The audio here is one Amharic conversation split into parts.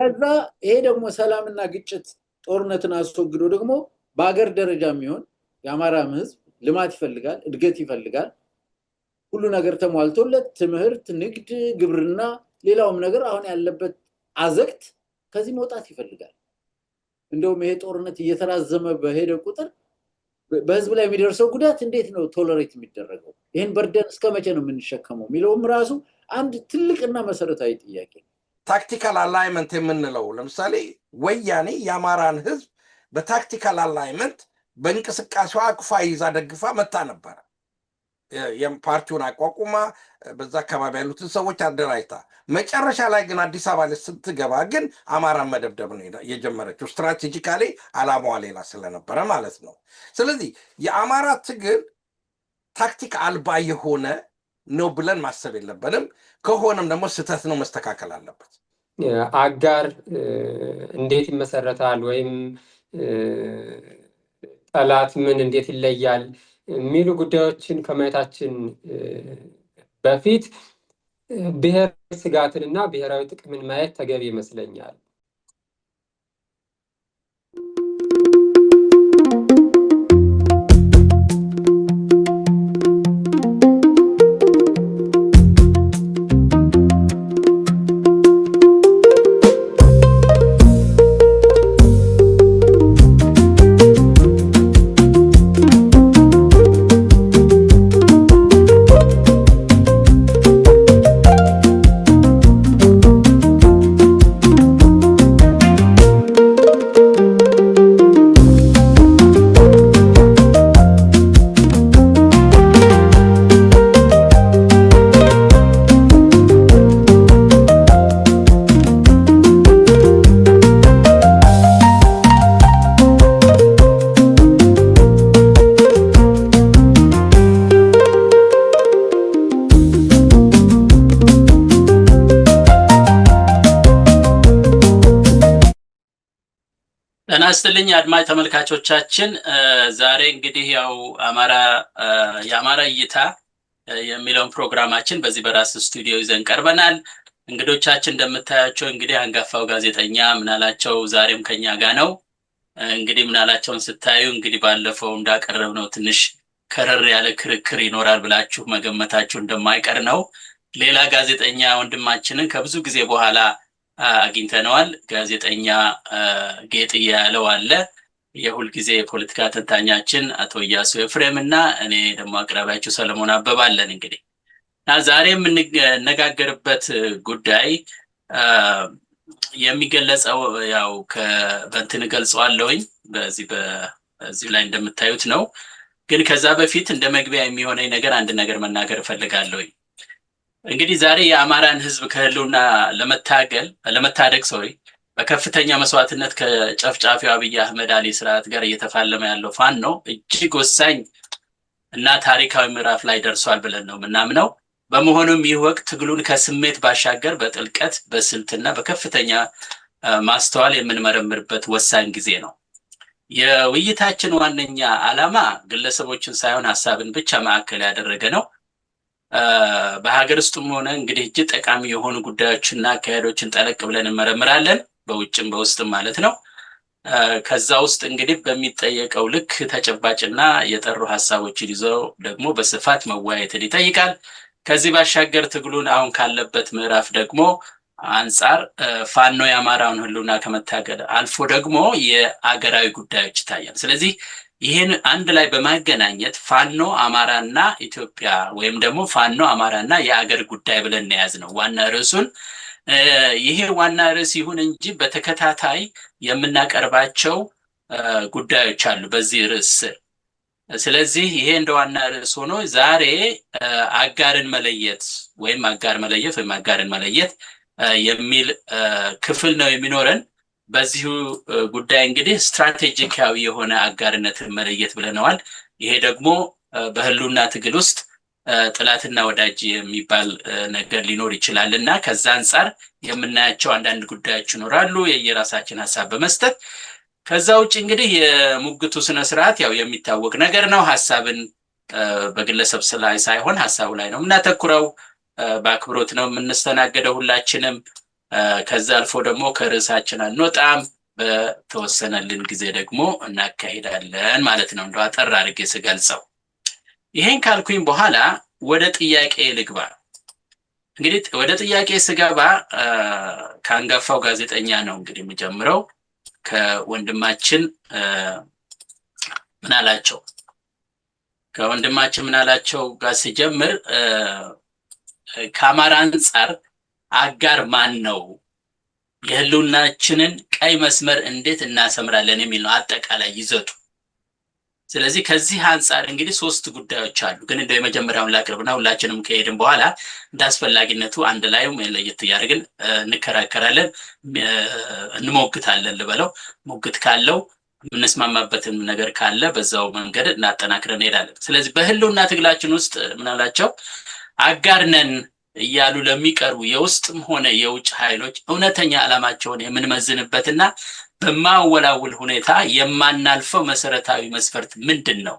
ከዛ ይሄ ደግሞ ሰላምና ግጭት ጦርነትን አስወግዶ ደግሞ በአገር ደረጃ የሚሆን የአማራ ህዝብ ልማት ይፈልጋል፣ እድገት ይፈልጋል። ሁሉ ነገር ተሟልቶለት ትምህርት፣ ንግድ፣ ግብርና ሌላውም ነገር አሁን ያለበት አዘቅት ከዚህ መውጣት ይፈልጋል። እንደውም ይሄ ጦርነት እየተራዘመ በሄደ ቁጥር በህዝብ ላይ የሚደርሰው ጉዳት እንዴት ነው ቶለሬት የሚደረገው? ይህን በርደን እስከ መቼ ነው የምንሸከመው የሚለውም ራሱ አንድ ትልቅና መሰረታዊ ጥያቄ ነው። ታክቲካል አላይመንት የምንለው ለምሳሌ ወያኔ የአማራን ህዝብ በታክቲካል አላይመንት በእንቅስቃሴዋ አቅፋ ይዛ ደግፋ መታ ነበረ። ፓርቲውን አቋቁማ በዛ አካባቢ ያሉትን ሰዎች አደራጅታ መጨረሻ ላይ ግን አዲስ አበባ ላይ ስትገባ ግን አማራን መደብደብ ነው የጀመረችው። ስትራቴጂካሊ አላማዋ ሌላ ስለነበረ ማለት ነው። ስለዚህ የአማራ ትግል ታክቲክ አልባ የሆነ ነው ብለን ማሰብ የለብንም። ከሆነም ደግሞ ስህተት ነው፣ መስተካከል አለበት። አጋር እንዴት ይመሰረታል ወይም ጠላት ምን እንዴት ይለያል የሚሉ ጉዳዮችን ከማየታችን በፊት ብሔራዊ ስጋትንና ብሔራዊ ጥቅምን ማየት ተገቢ ይመስለኛል። ጤና ይስጥልኝ አድማጭ ተመልካቾቻችን፣ ዛሬ እንግዲህ ያው የአማራ እይታ የሚለውን ፕሮግራማችን በዚህ በራስ ስቱዲዮ ይዘን ቀርበናል። እንግዶቻችን እንደምታያቸው እንግዲህ አንጋፋው ጋዜጠኛ ምናላቸው ዛሬም ከኛ ጋር ነው። እንግዲህ ምናላቸውን ስታዩ እንግዲህ ባለፈው እንዳቀረብነው ትንሽ ከረር ያለ ክርክር ይኖራል ብላችሁ መገመታችሁ እንደማይቀር ነው። ሌላ ጋዜጠኛ ወንድማችንን ከብዙ ጊዜ በኋላ አግኝተነዋል። ጋዜጠኛ ጌጥያ ያለው አለ። የሁል ጊዜ የፖለቲካ ተንታኛችን አቶ ኢያሱ ኤፍሬም እና እኔ ደግሞ አቅራቢያችሁ ሰለሞን አበባ አለን። እንግዲህ ዛሬ የምንነጋገርበት ጉዳይ የሚገለጸው ያው በእንትን ገልጸዋለሁኝ በዚህ ላይ እንደምታዩት ነው። ግን ከዛ በፊት እንደ መግቢያ የሚሆነኝ ነገር አንድ ነገር መናገር እፈልጋለሁኝ። እንግዲህ ዛሬ የአማራን ህዝብ ከህልውና ለመታደግ በከፍተኛ መስዋዕትነት ከጨፍጫፊው አብይ አህመድ አሊ ስርዓት ጋር እየተፋለመ ያለው ፋኖ እጅግ ወሳኝ እና ታሪካዊ ምዕራፍ ላይ ደርሷል ብለን ነው የምናምነው። በመሆኑም ይህ ወቅት ትግሉን ከስሜት ባሻገር በጥልቀት በስልትና በከፍተኛ ማስተዋል የምንመረምርበት ወሳኝ ጊዜ ነው። የውይይታችን ዋነኛ ዓላማ ግለሰቦችን ሳይሆን ሀሳብን ብቻ ማዕከል ያደረገ ነው። በሀገር ውስጥም ሆነ እንግዲህ እጅግ ጠቃሚ የሆኑ ጉዳዮችና አካሄዶችን ጠለቅ ብለን እንመረምራለን፣ በውጭም በውስጥም ማለት ነው። ከዛ ውስጥ እንግዲህ በሚጠየቀው ልክ ተጨባጭና የጠሩ ሀሳቦችን ይዘው ደግሞ በስፋት መወያየትን ይጠይቃል። ከዚህ ባሻገር ትግሉን አሁን ካለበት ምዕራፍ ደግሞ አንጻር ፋኖ የአማራውን ህልውና ከመታገል አልፎ ደግሞ የአገራዊ ጉዳዮች ይታያል። ስለዚህ ይህን አንድ ላይ በማገናኘት ፋኖ አማራና ኢትዮጵያ ወይም ደግሞ ፋኖ አማራና የአገር ጉዳይ ብለን ያዝነው ዋና ርዕሱን። ይሄ ዋና ርዕስ ይሁን እንጂ በተከታታይ የምናቀርባቸው ጉዳዮች አሉ በዚህ ርዕስ። ስለዚህ ይሄ እንደ ዋና ርዕስ ሆኖ ዛሬ አጋርን መለየት ወይም አጋርን መለየት የሚል ክፍል ነው የሚኖረን። በዚሁ ጉዳይ እንግዲህ ስትራቴጂካዊ የሆነ አጋርነትን መለየት ብለናል። ይሄ ደግሞ በህልውና ትግል ውስጥ ጥላትና ወዳጅ የሚባል ነገር ሊኖር ይችላል እና ከዛ አንጻር የምናያቸው አንዳንድ ጉዳዮች ይኖራሉ የየራሳችን ሀሳብ በመስጠት። ከዛ ውጭ እንግዲህ የሙግቱ ስነ ስርዓት ያው የሚታወቅ ነገር ነው። ሀሳብን በግለሰብ ላይ ሳይሆን ሀሳቡ ላይ ነው የምናተኩረው። በአክብሮት ነው የምንስተናገደው ሁላችንም። ከዛ አልፎ ደግሞ ከርዕሳችን አንወጣም፣ በተወሰነልን ጊዜ ደግሞ እናካሂዳለን ማለት ነው። እንደው አጠር አድርጌ ስገልጸው ይሄን ካልኩኝ በኋላ ወደ ጥያቄ ልግባ። እንግዲህ ወደ ጥያቄ ስገባ ከአንጋፋው ጋዜጠኛ ነው እንግዲህ የምጀምረው ከወንድማችን ምናላቸው ጋር ሲጀምር ከአማራ አንጻር አጋር ማን ነው? የህልውናችንን ቀይ መስመር እንዴት እናሰምራለን የሚል ነው አጠቃላይ ይዘቱ። ስለዚህ ከዚህ አንጻር እንግዲህ 3 ጉዳዮች አሉ። ግን እንደው የመጀመሪያውን ላቅርብና ሁላችንም ከሄድን በኋላ እንዳስፈላጊነቱ አንድ ላይ ለየት እያደረግን እንከራከራለን፣ እንሞግታለን ልበለው። ሞግት ካለው የምንስማማበትን ነገር ካለ በዛው መንገድ እናጠናክረን እንሄዳለን። ስለዚህ በህልውና ትግላችን ውስጥ ምናላቸው አጋርነን እያሉ ለሚቀርቡ የውስጥም ሆነ የውጭ ኃይሎች እውነተኛ ዓላማቸውን የምንመዝንበትና በማወላውል ሁኔታ የማናልፈው መሰረታዊ መስፈርት ምንድን ነው?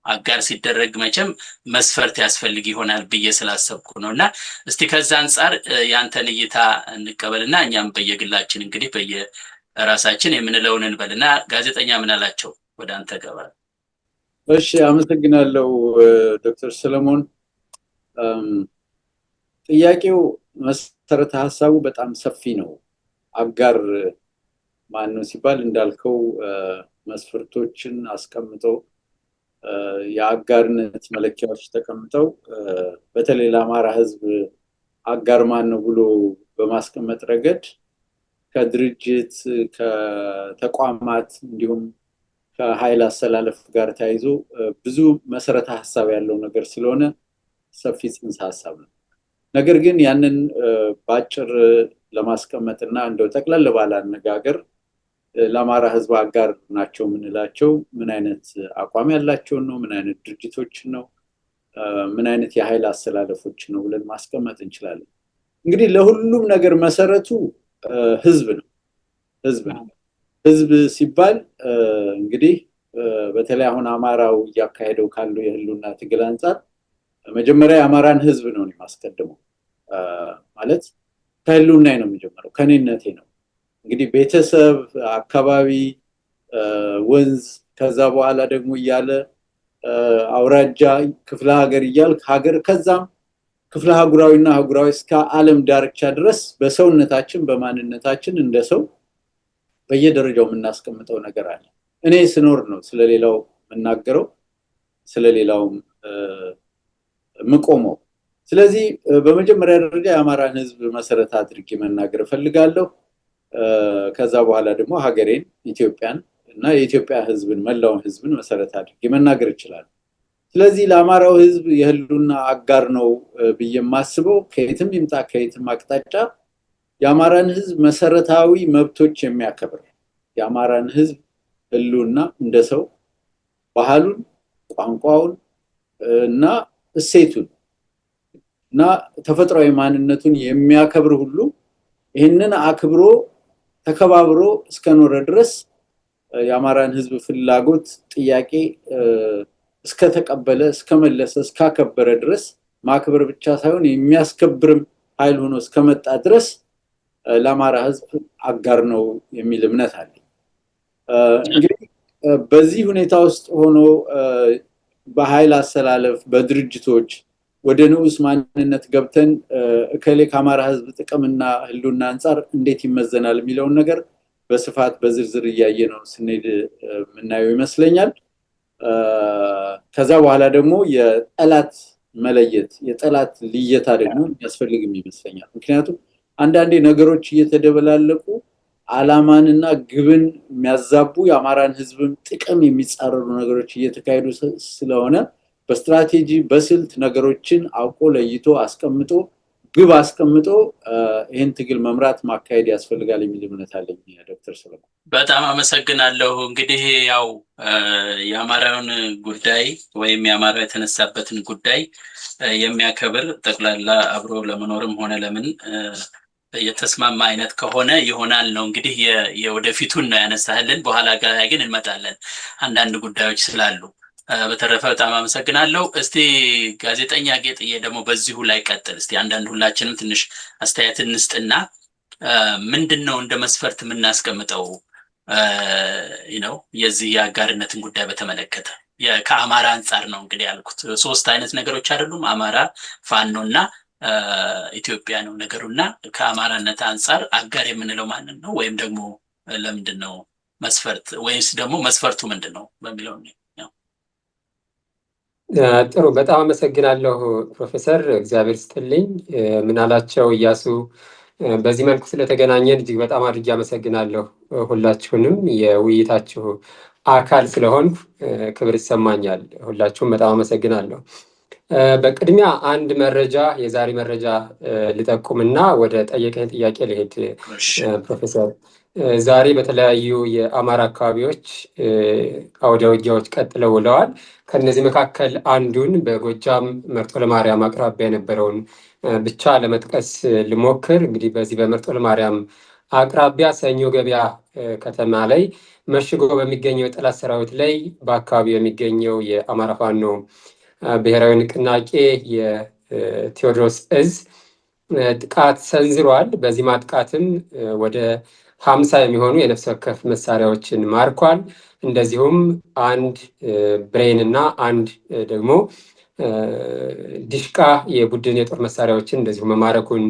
አጋር ሲደረግ መቼም መስፈርት ያስፈልግ ይሆናል ብዬ ስላሰብኩ ነውና እስቲ ከዛ አንጻር ያንተን እይታ እንቀበልና እኛም በየግላችን እንግዲህ በየራሳችን የምንለውን እንበልና ጋዜጠኛ ምናላቸው ወደ አንተ ገባ። እሺ አመሰግናለሁ ዶክተር ሰለሞን። ጥያቄው መሰረተ ሐሳቡ በጣም ሰፊ ነው። አጋር ማን ነው ሲባል እንዳልከው መስፈርቶችን አስቀምጠው የአጋርነት መለኪያዎች ተቀምጠው በተለይ ለአማራ ህዝብ አጋር ማን ነው ብሎ በማስቀመጥ ረገድ ከድርጅት ከተቋማት እንዲሁም ከኃይል አሰላለፍ ጋር ተያይዞ ብዙ መሰረተ ሐሳብ ያለው ነገር ስለሆነ ሰፊ ጽንሰ ሐሳብ ነው። ነገር ግን ያንን ባጭር ለማስቀመጥና እንደው ጠቅለል ባለ አነጋገር ለአማራ ህዝብ አጋር ናቸው ምንላቸው ምን አይነት አቋም ያላቸው ነው፣ ምን አይነት ድርጅቶች ነው፣ ምን አይነት የኃይል አሰላለፎች ነው ብለን ማስቀመጥ እንችላለን። እንግዲህ ለሁሉም ነገር መሰረቱ ህዝብ ነው። ህዝብ ሲባል እንግዲህ በተለይ አሁን አማራው እያካሄደው ካለው የህልውና ትግል አንጻር መጀመሪያ የአማራን ህዝብ ነው የማስቀድመው። ማለት ከህልውና ነው የሚጀምረው፣ ከኔነቴ ነው። እንግዲህ ቤተሰብ፣ አካባቢ፣ ወንዝ፣ ከዛ በኋላ ደግሞ እያለ አውራጃ፣ ክፍለ ሀገር እያል ሀገር፣ ከዛም ክፍለ ሀገራዊና ሀገራዊ እስከ ዓለም ዳርቻ ድረስ በሰውነታችን በማንነታችን እንደ ሰው በየደረጃው የምናስቀምጠው ነገር አለ። እኔ ስኖር ነው ስለሌላው የምናገረው፣ ስለሌላውም ምቆመው። ስለዚህ በመጀመሪያ ደረጃ የአማራን ህዝብ መሰረት አድርጌ መናገር ፈልጋለሁ። ከዛ በኋላ ደግሞ ሀገሬን ኢትዮጵያን እና የኢትዮጵያ ህዝብን መላውን ህዝብን መሰረት አድርጌ መናገር ይችላል። ስለዚህ ለአማራው ህዝብ የህልውና አጋር ነው ብዬ የማስበው ከየትም ይምጣ ከየትም አቅጣጫ የአማራን ህዝብ መሰረታዊ መብቶች የሚያከብር የአማራን ህዝብ ህልውና እንደ ሰው ባህሉን፣ ቋንቋውን እና እሴቱን እና ተፈጥሯዊ ማንነቱን የሚያከብር ሁሉ ይህንን አክብሮ ተከባብሮ እስከኖረ ድረስ የአማራን ህዝብ ፍላጎት ጥያቄ እስከተቀበለ እስከመለሰ እስካከበረ ድረስ ማክበር ብቻ ሳይሆን የሚያስከብርም ኃይል ሆኖ እስከመጣ ድረስ ለአማራ ህዝብ አጋር ነው የሚል እምነት አለ። እንግዲህ በዚህ ሁኔታ ውስጥ ሆኖ በኃይል አሰላለፍ በድርጅቶች ወደ ንዑስ ማንነት ገብተን እከሌ ከአማራ ህዝብ ጥቅምና ህልውና አንጻር እንዴት ይመዘናል የሚለውን ነገር በስፋት በዝርዝር እያየ ነው ስንሄድ የምናየው ይመስለኛል። ከዛ በኋላ ደግሞ የጠላት መለየት የጠላት ልየታ ደግሞ የሚያስፈልግም ይመስለኛል። ምክንያቱም አንዳንዴ ነገሮች እየተደበላለቁ ዓላማንና ግብን የሚያዛቡ የአማራን ህዝብን ጥቅም የሚጻረሩ ነገሮች እየተካሄዱ ስለሆነ በስትራቴጂ በስልት ነገሮችን አውቆ ለይቶ አስቀምጦ ግብ አስቀምጦ ይህን ትግል መምራት ማካሄድ ያስፈልጋል የሚል እምነት አለኝ። ዶክተር ሰለሞን በጣም አመሰግናለሁ። እንግዲህ ያው የአማራውን ጉዳይ ወይም የአማራው የተነሳበትን ጉዳይ የሚያከብር ጠቅላላ አብሮ ለመኖርም ሆነ ለምን የተስማማ አይነት ከሆነ ይሆናል ነው እንግዲህ የወደፊቱን ነው ያነሳህልን። በኋላ ጋር ግን እንመጣለን አንዳንድ ጉዳዮች ስላሉ። በተረፈ በጣም አመሰግናለሁ። እስቲ ጋዜጠኛ ጌጥዬ ደግሞ በዚሁ ላይ ቀጥል። እስቲ አንዳንድ ሁላችንም ትንሽ አስተያየት እንስጥና ምንድነው እንደ መስፈርት የምናስቀምጠው ነው የዚህ የአጋርነትን ጉዳይ በተመለከተ ከአማራ አንጻር ነው እንግዲህ ያልኩት። ሶስት አይነት ነገሮች አይደሉም፣ አማራ፣ ፋኖ እና ኢትዮጵያ ነው ነገሩና ከአማራነት አንጻር አጋር የምንለው ማንን ነው? ወይም ደግሞ ለምንድን ነው መስፈርት ወይስ ደግሞ መስፈርቱ ምንድን ነው በሚለው ነው። ጥሩ፣ በጣም አመሰግናለሁ ፕሮፌሰር፣ እግዚአብሔር ይስጥልኝ። ምናላቸው እያሱ፣ በዚህ መልኩ ስለተገናኘን እጅግ በጣም አድርጌ አመሰግናለሁ። ሁላችሁንም የውይይታችሁ አካል ስለሆንኩ ክብር ይሰማኛል። ሁላችሁም በጣም አመሰግናለሁ። በቅድሚያ አንድ መረጃ፣ የዛሬ መረጃ ልጠቁምና ወደ ጠየቀኝ ጥያቄ ልሄድ። ፕሮፌሰር፣ ዛሬ በተለያዩ የአማራ አካባቢዎች አውደ ውጊያዎች ቀጥለው ውለዋል። ከነዚህ መካከል አንዱን በጎጃም መርጦ ለማርያም አቅራቢያ የነበረውን ብቻ ለመጥቀስ ልሞክር። እንግዲህ በዚህ በመርጦ ለማርያም አቅራቢያ ሰኞ ገበያ ከተማ ላይ መሽጎ በሚገኘው የጠላት ሰራዊት ላይ በአካባቢው የሚገኘው የአማራ ፋኖ ብሔራዊ ንቅናቄ የቴዎድሮስ እዝ ጥቃት ሰንዝሯል። በዚህ ማጥቃትም ወደ 50 የሚሆኑ የነፍስ ወከፍ መሳሪያዎችን ማርኳል። እንደዚሁም አንድ ብሬን እና አንድ ደግሞ ዲሽቃ የቡድን የጦር መሳሪያዎችን እንደዚሁ መማረኩን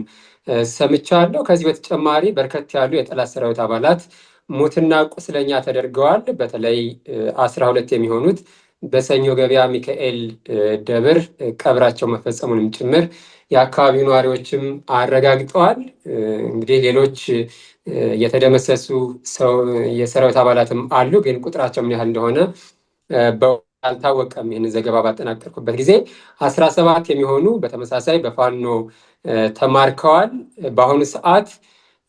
ሰምቻለሁ። ከዚህ በተጨማሪ በርከት ያሉ የጠላት ሰራዊት አባላት ሙትና ቁስለኛ ተደርገዋል። በተለይ 12 የሚሆኑት በሰኞ ገበያ ሚካኤል ደብር ቀብራቸው መፈጸሙንም ጭምር የአካባቢው ነዋሪዎችም አረጋግጠዋል። እንግዲህ ሌሎች የተደመሰሱ የሰራዊት አባላትም አሉ፣ ግን ቁጥራቸው ምን ያህል እንደሆነ አልታወቀም። ይህንን ዘገባ ባጠናቀርኩበት ጊዜ 17 የሚሆኑ በተመሳሳይ በፋኖ ተማርከዋል። በአሁኑ ሰዓት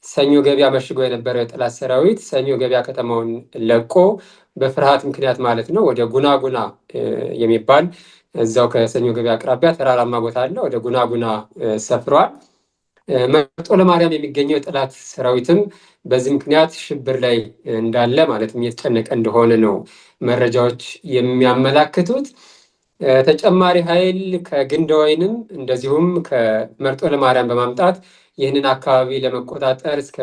ሰኞ ገበያ መሽጎ የነበረው የጠላት ሰራዊት ሰኞ ገበያ ከተማውን ለቆ በፍርሃት ምክንያት ማለት ነው ወደ ጉናጉና የሚባል እዛው ከሰኞ ገበያ አቅራቢያ ተራራማ ቦታ አለ፣ ወደ ጉናጉና ሰፍሯል። መርጦ ለማርያም የሚገኘው የጠላት ሰራዊትም በዚህ ምክንያት ሽብር ላይ እንዳለ ማለትም እየተጨነቀ እንደሆነ ነው መረጃዎች የሚያመላክቱት። ተጨማሪ ኃይል ከግንደ ወይንም እንደዚሁም ከመርጦ ለማርያም በማምጣት ይህንን አካባቢ ለመቆጣጠር እስከ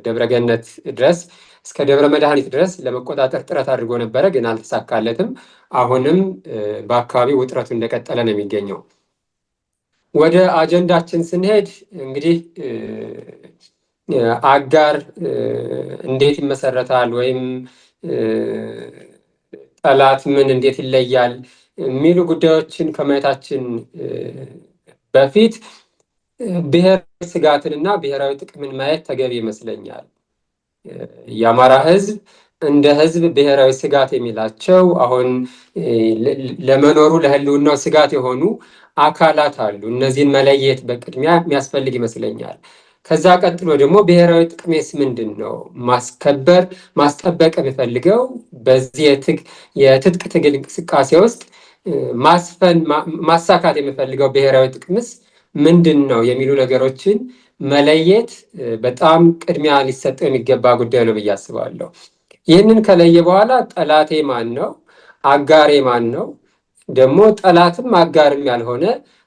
ደብረገነት ድረስ እስከ ደብረ መድኃኒት ድረስ ለመቆጣጠር ጥረት አድርጎ ነበረ፣ ግን አልተሳካለትም። አሁንም በአካባቢው ውጥረቱ እንደቀጠለ ነው የሚገኘው። ወደ አጀንዳችን ስንሄድ እንግዲህ አጋር እንዴት ይመሰረታል ወይም ጠላት ምን እንዴት ይለያል የሚሉ ጉዳዮችን ከማየታችን በፊት ብሔራዊ ስጋትንና ብሔራዊ ጥቅምን ማየት ተገቢ ይመስለኛል። የአማራ ሕዝብ እንደ ሕዝብ ብሔራዊ ስጋት የሚላቸው አሁን ለመኖሩ ለህልውናው ስጋት የሆኑ አካላት አሉ። እነዚህን መለየት በቅድሚያ የሚያስፈልግ ይመስለኛል። ከዛ ቀጥሎ ደግሞ ብሔራዊ ጥቅሜስ ምንድን ነው? ማስጠበቅ የሚፈልገው በዚህ የትጥቅ ትግል እንቅስቃሴ ውስጥ ማሳካት የሚፈልገው ብሔራዊ ጥቅምስ ምንድን ነው የሚሉ ነገሮችን መለየት በጣም ቅድሚያ ሊሰጠው የሚገባ ጉዳይ ነው ብዬ አስባለሁ። ይህንን ከለየ በኋላ ጠላቴ ማን ነው፣ አጋሬ ማን ነው፣ ደግሞ ጠላትም አጋርም ያልሆነ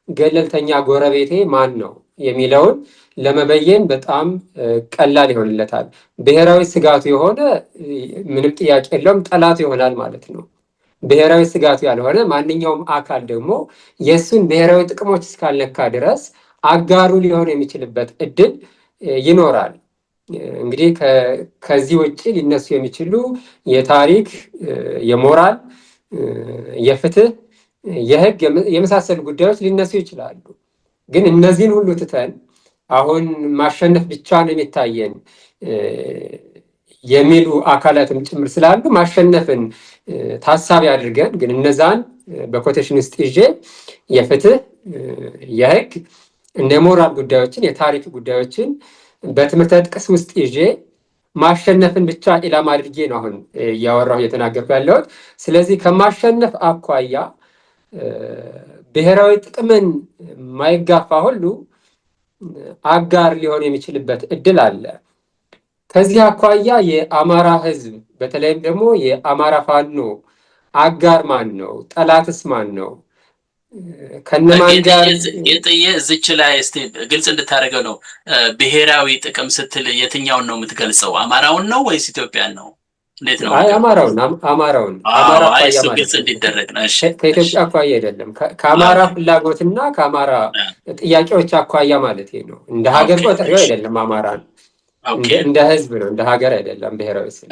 ገለልተኛ ጎረቤቴ ማን ነው የሚለውን ለመበየን በጣም ቀላል ይሆንለታል። ብሔራዊ ስጋቱ የሆነ ምንም ጥያቄ የለውም ጠላቱ ይሆናል ማለት ነው። ብሔራዊ ስጋቱ ያልሆነ ማንኛውም አካል ደግሞ የእሱን ብሔራዊ ጥቅሞች እስካልነካ ድረስ አጋሩ ሊሆን የሚችልበት እድል ይኖራል። እንግዲህ ከዚህ ውጭ ሊነሱ የሚችሉ የታሪክ፣ የሞራል፣ የፍትህ፣ የህግ የመሳሰሉ ጉዳዮች ሊነሱ ይችላሉ። ግን እነዚህን ሁሉ ትተን አሁን ማሸነፍ ብቻ ነው የሚታየን የሚሉ አካላትም ጭምር ስላሉ ማሸነፍን ታሳቢ አድርገን ግን እነዛን በኮቴሽን ውስጥ ይዤ የፍትህ፣ የህግ እንደ ሞራል ጉዳዮችን፣ የታሪክ ጉዳዮችን በትምህርተ ጥቅስ ውስጥ ይዤ ማሸነፍን ብቻ ኢላማ አድርጌ ነው አሁን እያወራሁ እየተናገርኩ ያለሁት። ስለዚህ ከማሸነፍ አኳያ ብሔራዊ ጥቅምን ማይጋፋ ሁሉ አጋር ሊሆን የሚችልበት እድል አለ። ከዚህ አኳያ የአማራ ህዝብ በተለይም ደግሞ የአማራ ፋኖ አጋር ማን ነው? ጠላትስ ማን ነው? ከነማን ጋር ጌጥዬ እዚች ላይ እስቲ ግልጽ እንድታደርገው ነው። ብሔራዊ ጥቅም ስትል የትኛውን ነው የምትገልጸው? አማራውን ነው ወይስ ኢትዮጵያን ነው? እንዴት ነው? አይ አማራውን አማራ አኳያ እሱ ማለት ግልጽ እንዲደረግ ነው። እሺ ከኢትዮጵያ አኳያ አይደለም፣ ከአማራ ፍላጎትና ከአማራ ጥያቄዎች አኳያ ማለት ነው። እንደ ሀገር ቆጥሬው አይደለም፣ አማራን እንደ ህዝብ ነው፣ እንደ ሀገር አይደለም ብሔራዊ ስም።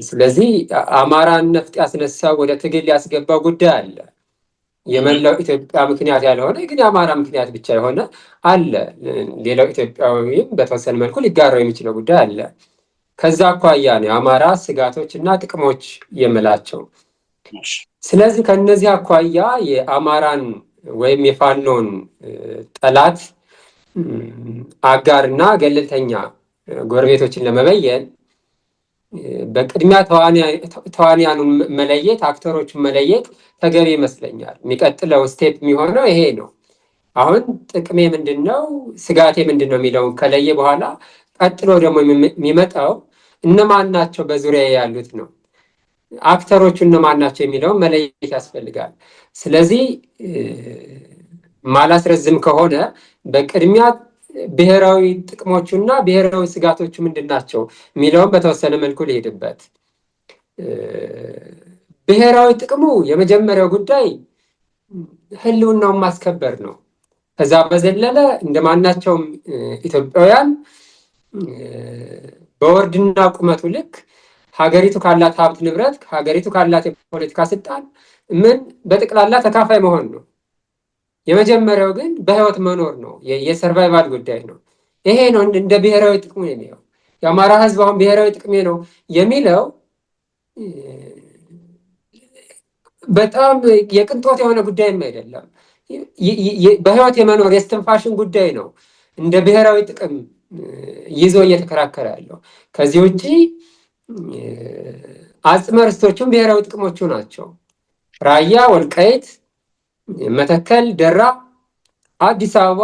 ስለዚህ አማራን ነፍጥ ያስነሳው ወደ ትግል ያስገባው ጉዳይ አለ። የመላው ኢትዮጵያ ምክንያት ያልሆነ ግን የአማራ ምክንያት ብቻ የሆነ አለ። ሌላው ኢትዮጵያዊም በተወሰነ መልኩ ሊጋራው የሚችለው ጉዳይ አለ። ከዛ አኳያ ነው የአማራ ስጋቶች እና ጥቅሞች የምላቸው። ስለዚህ ከነዚህ አኳያ የአማራን ወይም የፋኖን ጠላት አጋርና ገለልተኛ ጎረቤቶችን ለመበየን በቅድሚያ ተዋንያኑን መለየት፣ አክተሮቹን መለየት ተገቢ ይመስለኛል። የሚቀጥለው ስቴፕ የሚሆነው ይሄ ነው። አሁን ጥቅሜ ምንድን ነው፣ ስጋቴ ምንድን ነው የሚለውን ከለየ በኋላ ቀጥሎ ደግሞ የሚመጣው እነማን ናቸው በዙሪያ ያሉት ነው። አክተሮቹ እነማን ናቸው የሚለውን መለየት ያስፈልጋል። ስለዚህ ማላስረዝም ከሆነ በቅድሚያ ብሔራዊ ጥቅሞቹና ብሔራዊ ስጋቶቹ ምንድን ናቸው የሚለውን በተወሰነ መልኩ ሊሄድበት። ብሔራዊ ጥቅሙ የመጀመሪያው ጉዳይ ህልውናውን ማስከበር ነው። ከዛ በዘለለ እንደማናቸውም ኢትዮጵያውያን በወርድና ቁመቱ ልክ ሀገሪቱ ካላት ሀብት ንብረት፣ ሀገሪቱ ካላት የፖለቲካ ስልጣን ምን በጠቅላላ ተካፋይ መሆን ነው። የመጀመሪያው ግን በህይወት መኖር ነው። የሰርቫይቫል ጉዳይ ነው። ይሄ ነው እንደ ብሔራዊ ጥቅሙ የሚለው። የአማራ ህዝብ አሁን ብሔራዊ ጥቅሜ ነው የሚለው በጣም የቅንጦት የሆነ ጉዳይም አይደለም። በህይወት የመኖር የስትንፋሽን ጉዳይ ነው እንደ ብሔራዊ ጥቅም ይዞ እየተከራከረ ያለው። ከዚህ ውጭ አጽመ ርስቶቹም ብሔራዊ ጥቅሞቹ ናቸው። ራያ፣ ወልቃይት፣ መተከል፣ ደራ፣ አዲስ አበባ፣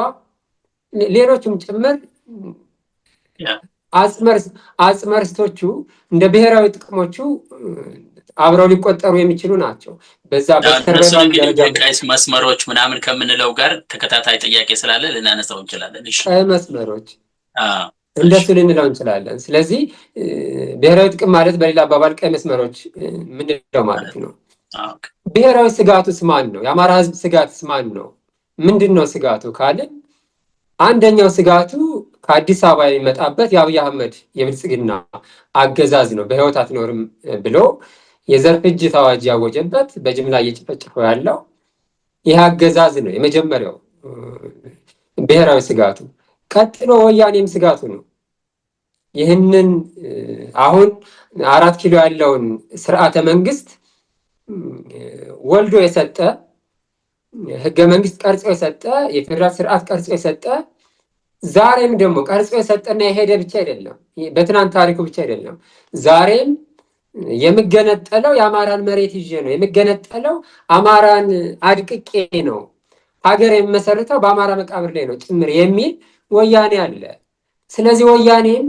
ሌሎችም ጭምር አጽመ ርስቶቹ እንደ ብሔራዊ ጥቅሞቹ አብረው ሊቆጠሩ የሚችሉ ናቸው። በዛ ቀይ መስመሮች ምናምን ከምንለው ጋር ተከታታይ ጥያቄ ስላለ ልናነሳው እንችላለን። ቀይ መስመሮች እንደሱ ልንለው እንችላለን። ስለዚህ ብሔራዊ ጥቅም ማለት በሌላ አባባል ቀይ መስመሮች ምንለው ማለት ነው። ብሔራዊ ስጋቱስ ማን ነው? የአማራ ህዝብ ስጋትስ ማን ነው? ምንድን ነው ስጋቱ ካልን አንደኛው ስጋቱ ከአዲስ አበባ የሚመጣበት የአብይ አህመድ የብልጽግና አገዛዝ ነው። በህይወት አትኖርም ብሎ የዘር ፍጅት አዋጅ ያወጀበት በጅምላ እየጨፈጨፈው ያለው ይህ አገዛዝ ነው የመጀመሪያው ብሔራዊ ስጋቱ። ቀጥሎ ወያኔም ስጋቱ ነው። ይህንን አሁን 4 ኪሎ ያለውን ስርዓተ መንግስት ወልዶ የሰጠ ህገ መንግስት ቀርጾ የሰጠ የፌዴራል ስርዓት ቀርጾ የሰጠ ዛሬም ደግሞ ቀርጾ የሰጠና የሄደ ብቻ አይደለም፣ በትናንት ታሪኩ ብቻ አይደለም። ዛሬም የምገነጠለው የአማራን መሬት ይዤ ነው፣ የምገነጠለው አማራን አድቅቄ ነው፣ ሀገር የሚመሰርተው በአማራ መቃብር ላይ ነው ጭምር የሚል ወያኔ አለ። ስለዚህ ወያኔም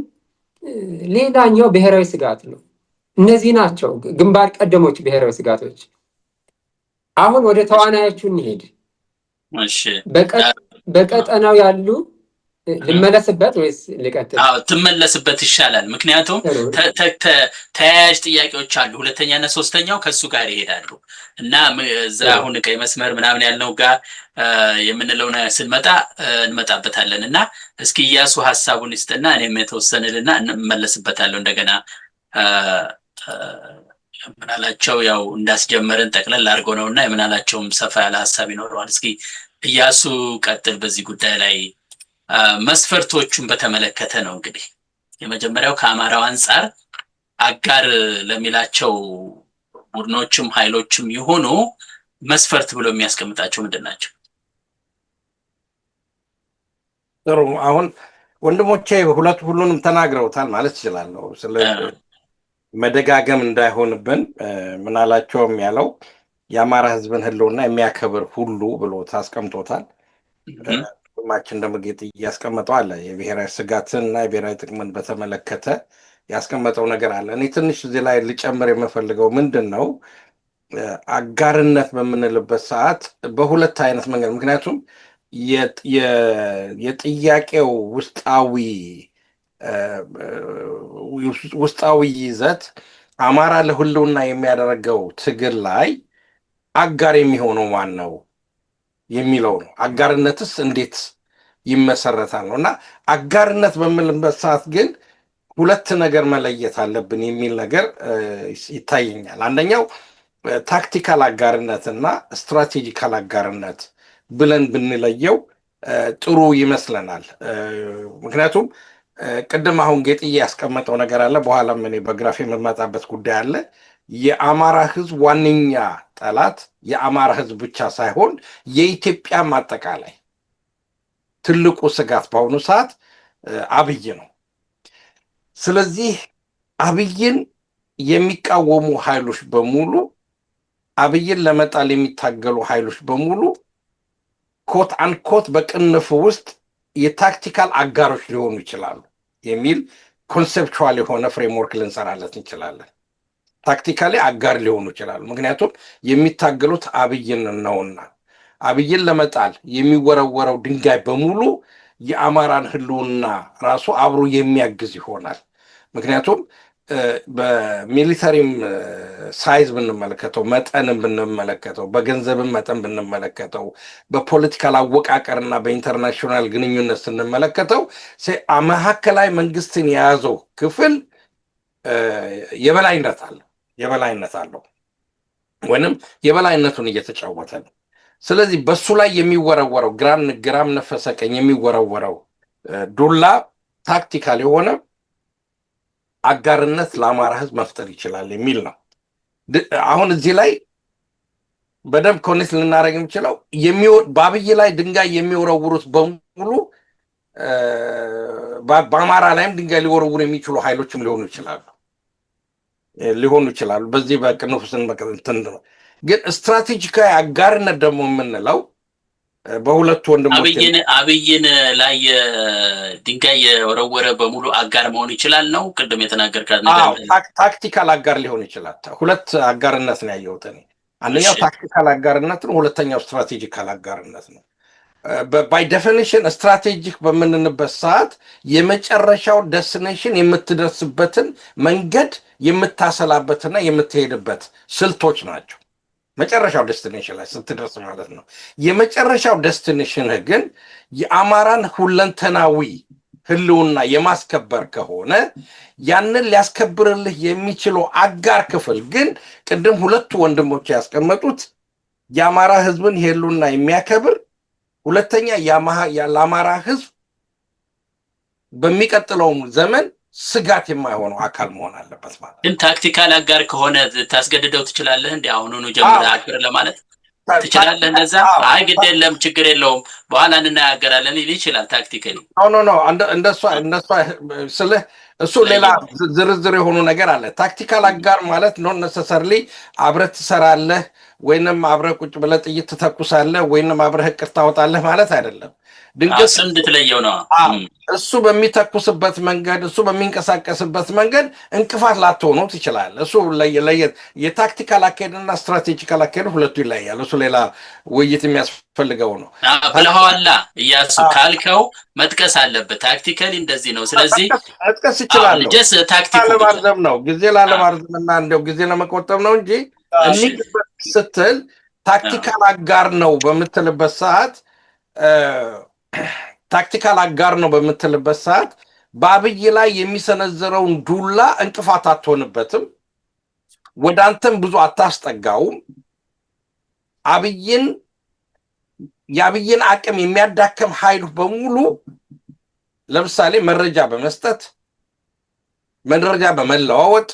ሌላኛው ብሔራዊ ስጋት ነው። እነዚህ ናቸው ግንባር ቀደሞች ብሔራዊ ስጋቶች። አሁን ወደ ተዋናዮቹ እንሄድ። በቀጠናው ያሉ ልመለስበት ወይስ ልቀጥል? ትመለስበት ይሻላል። ምክንያቱም ተያያዥ ጥያቄዎች አሉ። ሁለተኛና ሶስተኛው ከሱ ጋር ይሄዳሉ እና እዛ አሁን ቀይ መስመር ምናምን ያልነው ጋር የምንለው ስንመጣ እንመጣበታለን እና እስኪ እያሱ ሀሳቡን ይስጥና እኔም የተወሰነልና እንመለስበታለሁ እንደገና። ምናላቸው ያው እንዳስጀመረን ጠቅለል አድርጎ ነውና የምናላቸውም ሰፋ ያለ ሀሳብ ይኖረዋል። እስኪ እያሱ ቀጥል በዚህ ጉዳይ ላይ። መስፈርቶቹን በተመለከተ ነው እንግዲህ የመጀመሪያው ከአማራው አንጻር አጋር ለሚላቸው ቡድኖችም ኃይሎችም ይሆኑ መስፈርት ብሎ የሚያስቀምጣቸው ምንድን ናቸው? ጥሩ። አሁን ወንድሞቼ ሁሉንም ተናግረውታል ማለት ይችላለሁ። ስለ መደጋገም እንዳይሆንብን ምናላቸውም ያለው የአማራ ህዝብን ህልውና የሚያከብር ሁሉ ብሎ ታስቀምጦታል። ማችን እንደምጌጥ እያስቀመጠው አለ። የብሔራዊ ስጋትን እና የብሔራዊ ጥቅምን በተመለከተ ያስቀመጠው ነገር አለ። እኔ ትንሽ እዚህ ላይ ልጨምር የምፈልገው ምንድን ነው፣ አጋርነት በምንልበት ሰዓት በሁለት አይነት መንገድ ምክንያቱም የጥያቄው ውስጣዊ ይዘት አማራ ለህልውና የሚያደርገው ትግል ላይ አጋር የሚሆነው ማን ነው የሚለው ነው። አጋርነትስ እንዴት ይመሰረታል ነው እና አጋርነት በምንልበት ሰዓት ግን ሁለት ነገር መለየት አለብን የሚል ነገር ይታየኛል። አንደኛው ታክቲካል አጋርነት እና ስትራቴጂካል አጋርነት ብለን ብንለየው ጥሩ ይመስለናል። ምክንያቱም ቅድም አሁን ጌጥዬ ያስቀመጠው ነገር አለ፣ በኋላም እኔ በግራፍ የምመጣበት ጉዳይ አለ። የአማራ ህዝብ ዋነኛ ጠላት የአማራ ህዝብ ብቻ ሳይሆን የኢትዮጵያም አጠቃላይ ትልቁ ስጋት በአሁኑ ሰዓት አብይ ነው። ስለዚህ አብይን የሚቃወሙ ኃይሎች በሙሉ አብይን ለመጣል የሚታገሉ ኃይሎች በሙሉ ኮት አንኮት በቅንፍ ውስጥ የታክቲካል አጋሮች ሊሆኑ ይችላሉ የሚል ኮንሴፕቹዋል የሆነ ፍሬምወርክ ልንሰራለት እንችላለን። ታክቲካሊ አጋር ሊሆኑ ይችላሉ፣ ምክንያቱም የሚታገሉት አብይን ነውና። አብይን ለመጣል የሚወረወረው ድንጋይ በሙሉ የአማራን ህልውና ራሱ አብሮ የሚያግዝ ይሆናል። ምክንያቱም በሚሊተሪም ሳይዝ ብንመለከተው፣ መጠንም ብንመለከተው፣ በገንዘብም መጠን ብንመለከተው፣ በፖለቲካል አወቃቀርና በኢንተርናሽናል ግንኙነት ስንመለከተው መካከላዊ መንግስትን የያዘው ክፍል የበላይነት አለው ወይንም የበላይነቱን እየተጫወተ ነው። ስለዚህ በሱ ላይ የሚወረወረው ግራም ነፈሰ ቀኝ የሚወረወረው ዱላ ታክቲካል የሆነ አጋርነት ለአማራ ህዝብ መፍጠር ይችላል የሚል ነው። አሁን እዚህ ላይ በደንብ ኮኔክት ልናደርግ የሚችለው በአብይ ላይ ድንጋይ የሚወረውሩት በሙሉ በአማራ ላይም ድንጋይ ሊወረውሩ የሚችሉ ኃይሎችም ሊሆኑ ይችላሉ። በዚህ በቅንፉስን ግን ስትራቴጂካዊ አጋርነት ደግሞ የምንለው በሁለቱ ወንድሞች አብይን ላይ ድንጋይ የወረወረ በሙሉ አጋር መሆን ይችላል ነው ቅድም የተናገርካት ነገር። ታክቲካል አጋር ሊሆን ይችላል። ሁለት አጋርነት ነው ያየሁት እኔ። አንደኛው ታክቲካል አጋርነት ነው፣ ሁለተኛው ስትራቴጂካል አጋርነት ነው። ባይ ዴፊኒሽን ስትራቴጂክ በምንንበት ሰዓት የመጨረሻው ዴስቲኔሽን የምትደርስበትን መንገድ የምታሰላበትና የምትሄድበት ስልቶች ናቸው። መጨረሻው ዴስቲኔሽን ላይ ስትደርስ ማለት ነው። የመጨረሻው ዴስቲኔሽን ግን የአማራን ሁለንተናዊ ህልውና የማስከበር ከሆነ ያንን ሊያስከብርልህ የሚችለው አጋር ክፍል ግን ቅድም ሁለቱ ወንድሞች ያስቀመጡት የአማራ ህዝብን ህልውና የሚያከብር፣ ሁለተኛ ለአማራ ህዝብ በሚቀጥለው ዘመን ስጋት የማይሆነው አካል መሆን አለበት ማለት ነው። ግን ታክቲካል አጋር ከሆነ ታስገድደው ትችላለህ እንዴ? አሁኑኑ ጀምረህ አክብር ለማለት ትችላለህ? እንደዛ አይ ግድ የለም ችግር የለውም በኋላ እንናገራለን ሊል ይችላል። ታክቲካሊ ኖ እንደሷ ስልህ እሱ ሌላ ዝርዝር የሆኑ ነገር አለ። ታክቲካል አጋር ማለት ኖት ነሰሰርሊ አብረህ ትሰራለህ ወይንም አብረህ ቁጭ ብለህ ጥይት ትተኩሳለህ ወይንም አብረህ እቅድ ታወጣለህ ማለት አይደለም። ድንገት እንድትለየው ነው። እሱ በሚተኩስበት መንገድ፣ እሱ በሚንቀሳቀስበት መንገድ እንቅፋት ላትሆነው ትችላለህ። እሱ የታክቲካል አካሄድና ስትራቴጂካል አካሄድ ሁለቱ ይለያል። እሱ ሌላ ውይይት የሚያስፈልገው ነው። ብለኸዋላ እያሱ ካልከው መጥቀስ አለበት። ታክቲካሊ እንደዚህ ነው። ስለዚህ መጥቀስ ይችላል። ላለማርዘም ነው ጊዜ ላለማርዘም እና እንደው ጊዜ ለመቆጠብ ነው እንጂ እንግዲህ ስትል ታክቲካል አጋር ነው በምትልበት ሰዓት በአብይ ላይ የሚሰነዘረውን ዱላ እንቅፋት አትሆንበትም፣ ወደ አንተም ብዙ አታስጠጋውም። የአብይን አቅም የሚያዳክም ኃይል በሙሉ ለምሳሌ መረጃ በመስጠት መረጃ በመለዋወጥ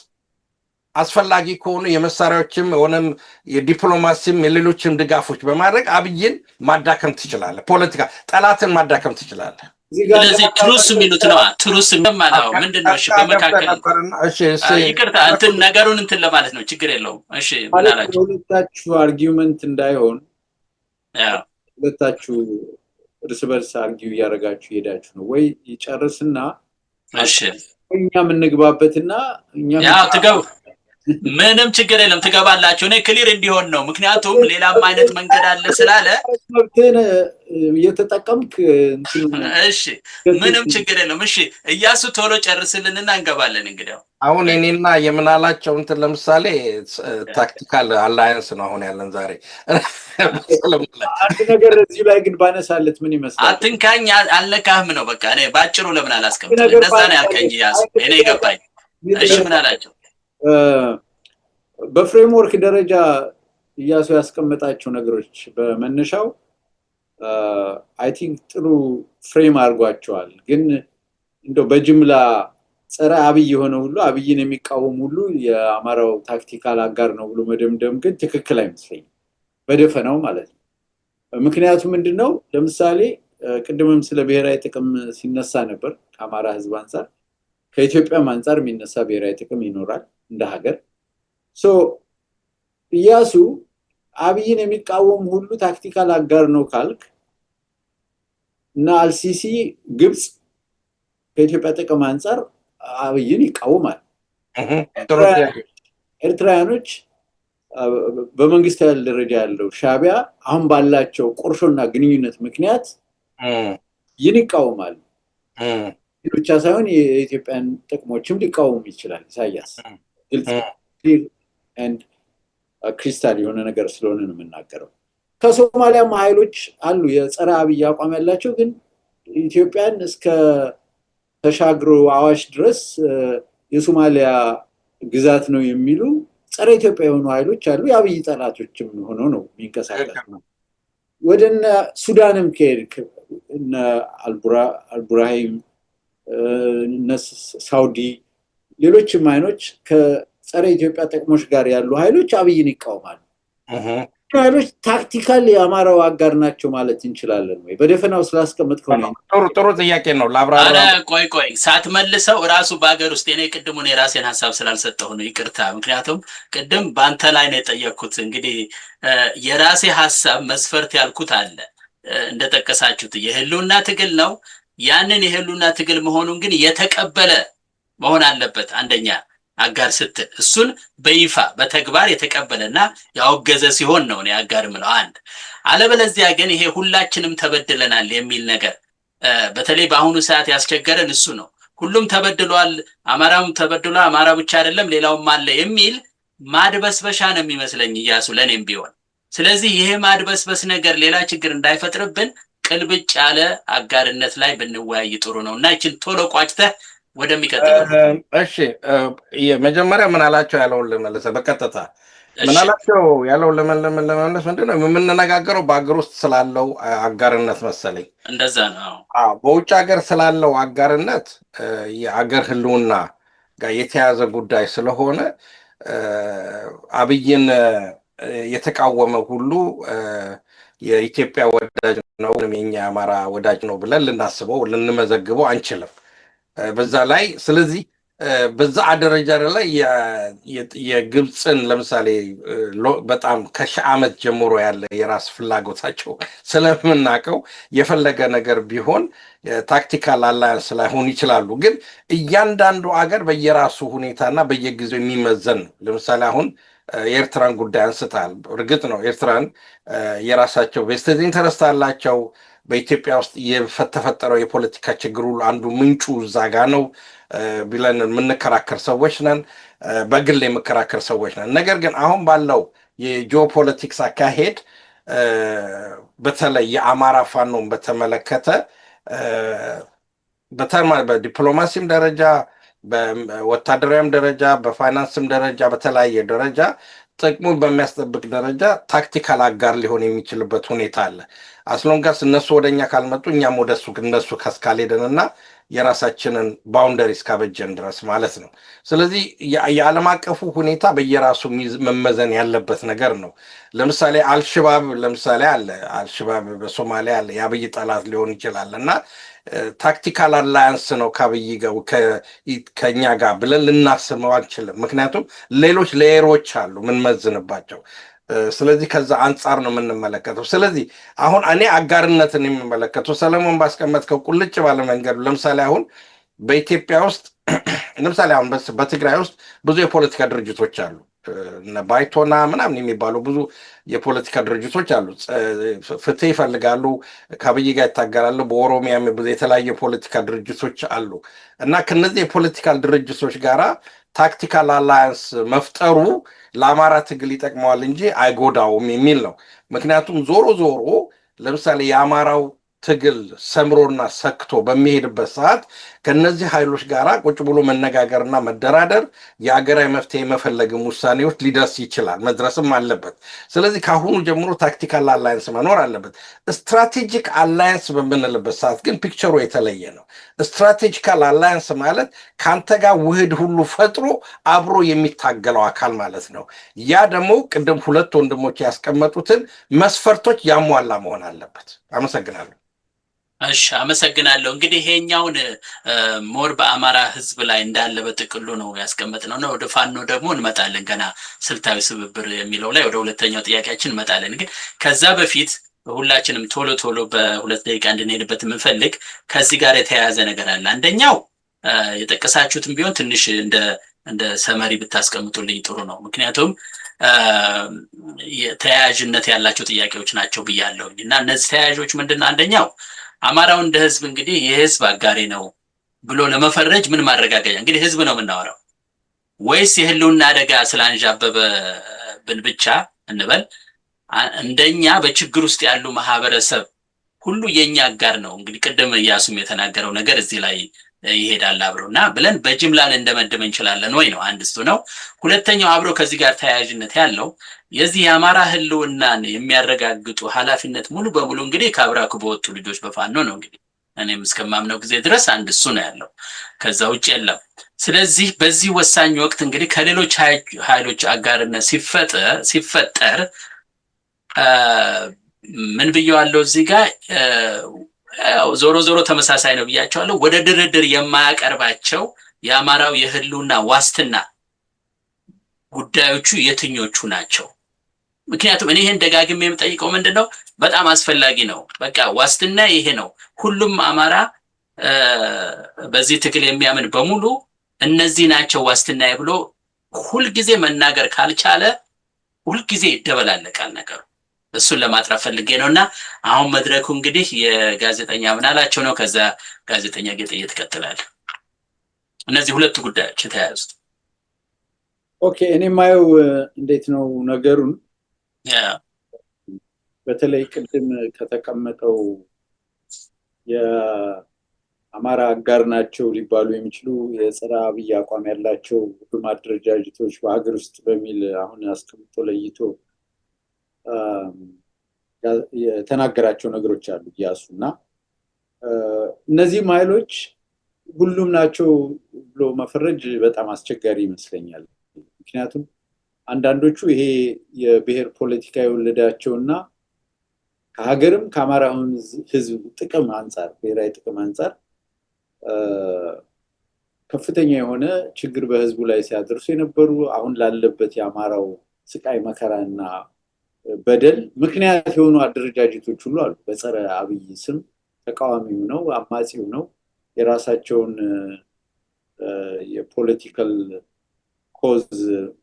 አስፈላጊ ከሆኑ የመሳሪያዎችም ሆነም የዲፕሎማሲም የሌሎችም ድጋፎች በማድረግ አብይን ማዳከም ትችላለህ። ፖለቲካ ጠላትን ማዳከም ትችላለህ። ስለዚህ ትሩስ የሚሉት ነው። ትሩስ ማለት ምንድነው? እሺ በመካከል ይቅርታ እንትን ነገሩን እንትን ለማለት ነው። ችግር የለውም። እሺ ምን አላችሁ? ሁለታችሁ አርጊውመንት እንዳይሆን ሁለታችሁ እርስ በርስ አርጊው እያደረጋችሁ ሄዳችሁ ነው ወይ ይጨርስና እሺ እኛ የምንግባበትና እኛ ምንም ችግር የለም ትገባላችሁ። እኔ ክሊር እንዲሆን ነው፣ ምክንያቱም ሌላም አይነት መንገድ አለ ስላለ። መብትህን እየተጠቀምክ እሺ ምንም ችግር የለም። እሺ እያሱ ቶሎ ጨርስልንና እንገባለን። እንግዲያው አሁን እኔና የምናላቸው እንትን ለምሳሌ ታክቲካል አላያንስ ነው አሁን ያለን ዛሬ። አንድ ነገር እዚህ ላይ ግን ባነሳለት ምን ይመስላል? አትንካኝ አልነካህም ነው በቃ። እኔ ባጭሩ ለምን አላስቀምጥም? እንደዛ ነው ያልከኝ እያሱ። እኔ ገባኝ። እሺ ምን አላቸው? በፍሬምወርክ ደረጃ እያሱ ያስቀመጣቸው ነገሮች በመነሻው አይ ቲንክ ጥሩ ፍሬም አድርጓቸዋል። ግን እንደው በጅምላ ጸረ አብይ የሆነ ሁሉ አብይን የሚቃወም ሁሉ የአማራው ታክቲካል አጋር ነው ብሎ መደምደም ግን ትክክል አይመስለኝም፣ በደፈናው ማለት ነው። ምክንያቱ ምንድነው? ለምሳሌ ቅድምም ስለ ብሔራዊ ጥቅም ሲነሳ ነበር። ከአማራ ህዝብ አንጻር ከኢትዮጵያም አንጻር የሚነሳ ብሔራዊ ጥቅም ይኖራል እንደ ሀገር። እያሱ አብይን የሚቃወም ሁሉ ታክቲካል አጋር ነው ካልክ እና አልሲሲ ግብፅ ከኢትዮጵያ ጥቅም አንጻር አብይን ይቃወማል። ኤርትራውያኖች በመንግስት ያለ ደረጃ ያለው ሻዕቢያ አሁን ባላቸው ቁርሾና ግንኙነት ምክንያት ይህን ይቃወማል። ብቻ ሳይሆን የኢትዮጵያን ጥቅሞችም ሊቃወም ይችላል። ኢሳያስ ግልጽ ክሪስታል የሆነ ነገር ስለሆነ ነው የምናገረው። ከሶማሊያም ኃይሎች አሉ የጸረ አብይ አቋም ያላቸው፣ ግን ኢትዮጵያን እስከ ተሻግሮ አዋሽ ድረስ የሶማሊያ ግዛት ነው የሚሉ ጸረ ኢትዮጵያ የሆኑ ኃይሎች አሉ። የአብይ ጠላቶችም ሆኖ ነው የሚንቀሳቀስ። ወደ ሱዳንም ከሄድክ እነ አልቡራሂም እነ ሳውዲ ሌሎችም አይኖች ከጸረ ኢትዮጵያ ጥቅሞች ጋር ያሉ ኃይሎች አብይን ይቃወማሉ። ኃይሎች ታክቲካል የአማራው አጋር ናቸው ማለት እንችላለን ወይ? በደፈናው ስላስቀመጥከው ነው። ጥሩ ጥያቄ ነው። ላብራራ። ቆይ ሳትመልሰው እራሱ በአገር ውስጥ እኔ ቅድሙን የራሴን ሀሳብ ስላልሰጠሁ ነው፣ ይቅርታ። ምክንያቱም ቅድም በአንተ ላይ ነው የጠየቅኩት። እንግዲህ የራሴ ሀሳብ መስፈርት ያልኩት አለ እንደጠቀሳችሁት የህልውና ትግል ነው። ያንን የህልውና ትግል መሆኑን ግን የተቀበለ መሆን አለበት። አንደኛ አጋር ስትል እሱን በይፋ በተግባር የተቀበለና ያወገዘ ሲሆን ነው እኔ አጋር ምለው። አንድ አለበለዚያ ግን ይሄ ሁላችንም ተበድለናል የሚል ነገር በተለይ በአሁኑ ሰዓት ያስቸገረን እሱ ነው። ሁሉም ተበድሏል፣ አማራም ተበድሏል፣ አማራ ብቻ አይደለም ሌላውም አለ የሚል ማድበስበሻ ነው የሚመስለኝ እያሱ ለኔም ቢሆን። ስለዚህ ይሄ ማድበስበስ ነገር ሌላ ችግር እንዳይፈጥርብን ቅልብጭ ያለ አጋርነት ላይ ብንወያይ ጥሩ ነው እና ይችን ቶሎ ቋጭተህ ወደሚቀጥለው። እሺ መጀመሪያ ምን አላቸው ያለውን ልመልስ በቀጥታ። ምን አላቸው ያለውን ለመመለስ ምንድነው የምንነጋገረው? በአገር ውስጥ ስላለው አጋርነት መሰለኝ። እንደዛ ነው። በውጭ ሀገር ስላለው አጋርነት የአገር ህልውና ጋር የተያዘ ጉዳይ ስለሆነ አብይን የተቃወመ ሁሉ የኢትዮጵያ ወዳጅ ነው፣ የኛ አማራ ወዳጅ ነው ብለን ልናስበው ልንመዘግበው አንችልም። በዛ ላይ ስለዚህ በዛ ደረጃ ላይ የግብፅን ለምሳሌ በጣም ከሺህ ዓመት ጀምሮ ያለ የራስ ፍላጎታቸው ስለምናውቀው የፈለገ ነገር ቢሆን ታክቲካል አላያንስ ላይሆን ይችላሉ። ግን እያንዳንዱ አገር በየራሱ ሁኔታና በየጊዜው የሚመዘን ነው። ለምሳሌ አሁን የኤርትራን ጉዳይ አንስታል። እርግጥ ነው ኤርትራን የራሳቸው ቬስትድ ኢንተረስት አላቸው። በኢትዮጵያ ውስጥ የተፈጠረው የፖለቲካ ችግር ሁሉ አንዱ ምንጩ እዛ ጋ ነው ብለን የምንከራከር ሰዎች ነን። በግል የምከራከር ሰዎች ነን። ነገር ግን አሁን ባለው የጂኦፖለቲክስ አካሄድ በተለይ የአማራ ፋኖን በተመለከተ በዲፕሎማሲም ደረጃ በወታደራዊም ደረጃ በፋይናንስም ደረጃ በተለያየ ደረጃ ጥቅሙን በሚያስጠብቅ ደረጃ ታክቲካል አጋር ሊሆን የሚችልበት ሁኔታ አለ። አስሎንጋስ እነሱ ወደኛ ካልመጡ እኛም ወደሱ እነሱ ካስካልሄደንና የራሳችንን ባውንደሪ እስካበጀን ድረስ ማለት ነው። ስለዚህ የዓለም አቀፉ ሁኔታ በየራሱ መመዘን ያለበት ነገር ነው። ለምሳሌ አልሽባብ ለምሳሌ አለ። አልሽባብ በሶማሊያ አለ። የአብይ ጠላት ሊሆን ይችላል እና ታክቲካል አላያንስ ነው ከአብይ ጋር ከኛ ጋር ብለን ልናስበው አንችልም። ምክንያቱም ሌሎች ሌየሮች አሉ ምንመዝንባቸው። ስለዚህ ከዛ አንጻር ነው የምንመለከተው። ስለዚህ አሁን እኔ አጋርነትን የሚመለከተው ሰለሞን ባስቀመጥከው ቁልጭ ባለ መንገዱ ለምሳሌ አሁን በኢትዮጵያ ውስጥ ለምሳሌ አሁን በትግራይ ውስጥ ብዙ የፖለቲካ ድርጅቶች አሉ። ባይቶና ምናምን የሚባሉ ብዙ የፖለቲካ ድርጅቶች አሉ። ፍትህ ይፈልጋሉ፣ ከአብይ ጋር ይታገላሉ። በኦሮሚያም ብዙ የተለያዩ የፖለቲካ ድርጅቶች አሉ እና ከነዚህ የፖለቲካል ድርጅቶች ጋራ ታክቲካል አላያንስ መፍጠሩ ለአማራ ትግል ይጠቅመዋል እንጂ አይጎዳውም የሚል ነው። ምክንያቱም ዞሮ ዞሮ ለምሳሌ የአማራው ትግል ሰምሮና ሰክቶ በሚሄድበት ሰዓት ከነዚህ ኃይሎች ጋር ቁጭ ብሎ መነጋገርና መደራደር የሀገራዊ መፍትሄ መፈለግም ውሳኔዎች ሊደርስ ይችላል፣ መድረስም አለበት። ስለዚህ ከአሁኑ ጀምሮ ታክቲካል አላያንስ መኖር አለበት። ስትራቴጂክ አላያንስ በምንልበት ሰዓት ግን ፒክቸሩ የተለየ ነው። ስትራቴጂካል አላያንስ ማለት ከአንተ ጋር ውህድ ሁሉ ፈጥሮ አብሮ የሚታገለው አካል ማለት ነው። ያ ደግሞ ቅድም ሁለት ወንድሞች ያስቀመጡትን መስፈርቶች ያሟላ መሆን አለበት። አመሰግናለሁ። እሺ አመሰግናለሁ። እንግዲህ ይሄኛውን ሞር በአማራ ህዝብ ላይ እንዳለ በጥቅሉ ነው ያስቀመጥነው እና ወደ ፋኖ ደግሞ እንመጣለን። ገና ስልታዊ ስብብር የሚለው ላይ ወደ ሁለተኛው ጥያቄያችን እንመጣለን። ግን ከዛ በፊት ሁላችንም ቶሎ ቶሎ በሁለት ደቂቃ እንድንሄድበት የምንፈልግ ከዚህ ጋር የተያያዘ ነገር አለ። አንደኛው የጠቀሳችሁትም ቢሆን ትንሽ እንደ ሰመሪ ብታስቀምጡልኝ ጥሩ ነው። ምክንያቱም ተያያዥነት ያላቸው ጥያቄዎች ናቸው ብያለሁኝ እና እነዚህ ተያያዦች ምንድን ነው? አንደኛው አማራው እንደ ህዝብ እንግዲህ የህዝብ አጋሪ ነው ብሎ ለመፈረጅ ምን ማረጋገጫ? እንግዲህ ህዝብ ነው የምናወራው ወይስ የህልውና አደጋ ስላንዣበበብን ብቻ እንበል? እንደኛ በችግር ውስጥ ያሉ ማህበረሰብ ሁሉ የኛ አጋር ነው። እንግዲህ ቅድም እያሱም የተናገረው ነገር እዚህ ላይ ይሄዳል አብሮና ብለን በጅምላን እንደመደብ እንችላለን ወይ ነው አንድ እሱ ነው። ሁለተኛው አብሮ ከዚህ ጋር ተያያዥነት ያለው የዚህ የአማራ ህልውናን የሚያረጋግጡ ኃላፊነት ሙሉ በሙሉ እንግዲህ ከአብራኩ በወጡ ልጆች በፋኖ ነው። እንግዲህ እኔም እስከማምነው ጊዜ ድረስ አንድ እሱ ነው ያለው፣ ከዛ ውጭ የለም። ስለዚህ በዚህ ወሳኝ ወቅት እንግዲህ ከሌሎች ኃይሎች አጋርነት ሲፈጠር ምን ብየዋለሁ እዚህ ጋር ዞሮ ዞሮ ተመሳሳይ ነው ብያቸዋለሁ። ወደ ድርድር የማያቀርባቸው የአማራው የህልውና ዋስትና ጉዳዮቹ የትኞቹ ናቸው? ምክንያቱም እኔ ይሄን ደጋግሜ የምጠይቀው ምንድነው በጣም አስፈላጊ ነው። በቃ ዋስትና ይሄ ነው። ሁሉም አማራ በዚህ ትግል የሚያምን በሙሉ እነዚህ ናቸው ዋስትና ብሎ ሁልጊዜ መናገር ካልቻለ ሁልጊዜ ይደበላለቃል ነገሩ። እሱን ለማጥራት ፈልጌ ነውና አሁን መድረኩ እንግዲህ የጋዜጠኛ ምናላቸው ነው። ከዛ ጋዜጠኛ ጌጥዬ ትቀጥላለህ። እነዚህ ሁለቱ ጉዳዮች የተያያዙት። ኦኬ እኔ ማየው እንዴት ነው ነገሩን በተለይ ቅድም ከተቀመጠው የአማራ አጋር ናቸው ሊባሉ የሚችሉ የጸረ አብይ አቋም ያላቸው ሁሉም አደረጃጀቶች በሀገር ውስጥ በሚል አሁን አስቀምጦ ለይቶ የተናገራቸው ነገሮች አሉ እያሱ እና እነዚህም ኃይሎች ሁሉም ናቸው ብሎ መፈረጅ በጣም አስቸጋሪ ይመስለኛል። ምክንያቱም አንዳንዶቹ ይሄ የብሔር ፖለቲካ የወለዳቸውና ከሀገርም ከአማራ ህዝብ ጥቅም አንጻር ብሔራዊ ጥቅም አንጻር ከፍተኛ የሆነ ችግር በህዝቡ ላይ ሲያደርሱ የነበሩ አሁን ላለበት የአማራው ስቃይ መከራና በደል ምክንያት የሆኑ አደረጃጀቶች ሁሉ አሉ። በጸረ አብይ ስም ተቃዋሚው ነው አማጺው ነው የራሳቸውን የፖለቲካል ኮዝ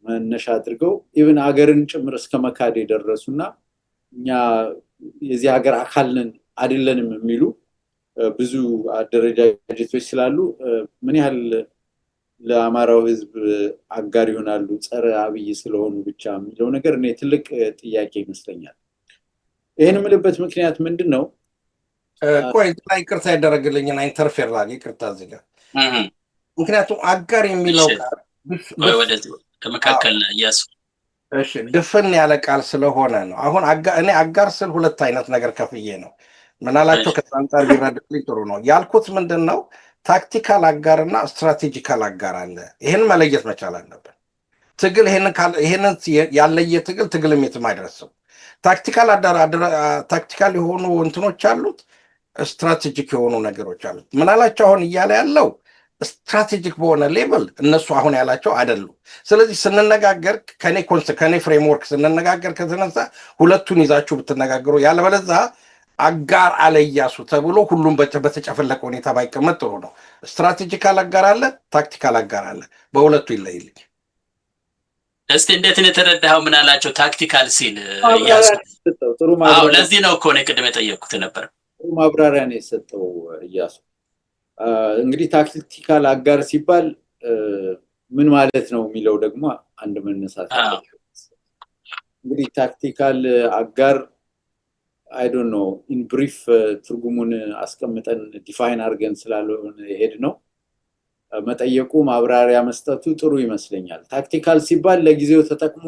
መነሻ አድርገው ኢቭን ሀገርን ጭምር እስከ መካድ የደረሱና እኛ የዚህ ሀገር አካል ነን አይደለንም የሚሉ ብዙ አደረጃጀቶች ስላሉ ምን ያህል ለአማራው ህዝብ አጋር ይሆናሉ ጸረ አብይ ስለሆኑ ብቻ የሚለው ነገር እኔ ትልቅ ጥያቄ ይመስለኛል። ይሄን የምልበት ምክንያት ምንድነው? ቆይ ላይ ይቅርታ ያደረግልኝና ኢንተርፌር ላይ ይቅርታ እዚህ ጋር ምክንያቱም አጋር የሚለው ወደዚህ ከመካከል ያሱ እሺ ድፍን ያለ ቃል ስለሆነ ነው። አሁን እኔ አጋር ስል ሁለት አይነት ነገር ከፍዬ ነው ምናላቸው ከአንጻር ቢረዱልኝ ጥሩ ነው ያልኩት። ምንድነው ታክቲካል አጋርና ስትራቴጂካል አጋር አለ። ይሄን መለየት መቻል አለብን። ትግል ይሄንን ያለየ ትግልም የትም አይደርስም። ታክቲካል የሆኑ እንትኖች አሉት፣ ስትራቴጂክ የሆኑ ነገሮች አሉት። ምናላቸው አሁን እያለ ያለው ስትራቴጂክ በሆነ ሌቭል እነሱ አሁን ያላቸው አይደሉም። ስለዚህ ስንነጋገር ከኔ ፍሬምወርክ ስንነጋገር ከተነሳ ሁለቱን ይዛችሁ ብትነጋገሩ፣ ያለበለዚያ አጋር አለ እያሱ ተብሎ ሁሉም በተጨፈለቀ ሁኔታ ባይቀመጥ ጥሩ ነው። ስትራቴጂካል አጋር አለ፣ ታክቲካል አጋር አለ። በሁለቱ ይለይልኝ እስቲ። እንዴት ነው የተረዳኸው? ምን አላቸው ታክቲካል ሲል? ጥሩ ማብራሪያ። ለዚህ ነው እኮ ነው ቅድም የጠየቅኩት ነበር። ጥሩ ማብራሪያ ነው የሰጠው እያሱ። እንግዲህ ታክቲካል አጋር ሲባል ምን ማለት ነው የሚለው ደግሞ አንድ መነሳት አለበት። እንግዲህ ታክቲካል አጋር አይ ዶንት ኖ ኢን ብሪፍ ትርጉሙን አስቀምጠን ዲፋይን አድርገን ስላልሆነ ሄድ ነው መጠየቁ ማብራሪያ መስጠቱ ጥሩ ይመስለኛል። ታክቲካል ሲባል ለጊዜው ተጠቅሞ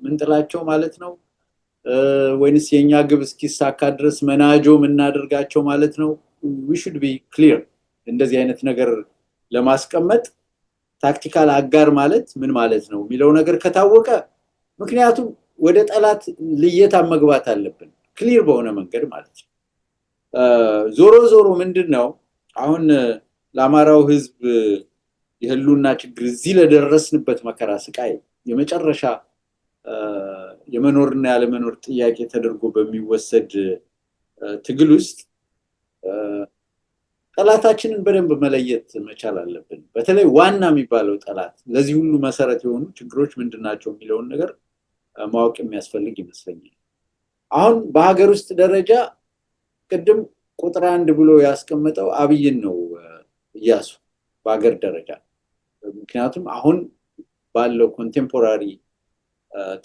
ምንጥላቸው ማለት ነው ወይንስ የኛ ግብ እስኪሳካ ድረስ መናጆ ምናደርጋቸው ማለት ነው? we should be clear እንደዚህ አይነት ነገር ለማስቀመጥ ታክቲካል አጋር ማለት ምን ማለት ነው የሚለው ነገር ከታወቀ፣ ምክንያቱም ወደ ጠላት ልየታ መግባት አለብን ክሊር በሆነ መንገድ ማለት ነው። ዞሮ ዞሮ ምንድነው አሁን ለአማራው ህዝብ የህሉና ችግር እዚህ ለደረስንበት መከራ ስቃይ የመጨረሻ የመኖርና ያለመኖር ጥያቄ ተደርጎ በሚወሰድ ትግል ውስጥ ጠላታችንን በደንብ መለየት መቻል አለብን። በተለይ ዋና የሚባለው ጠላት ለዚህ ሁሉ መሰረት የሆኑ ችግሮች ምንድናቸው የሚለውን ነገር ማወቅ የሚያስፈልግ ይመስለኛል። አሁን በሀገር ውስጥ ደረጃ ቅድም ቁጥር 1 ብሎ ያስቀመጠው አብይን ነው እያሱ በሀገር ደረጃ። ምክንያቱም አሁን ባለው ኮንቴምፖራሪ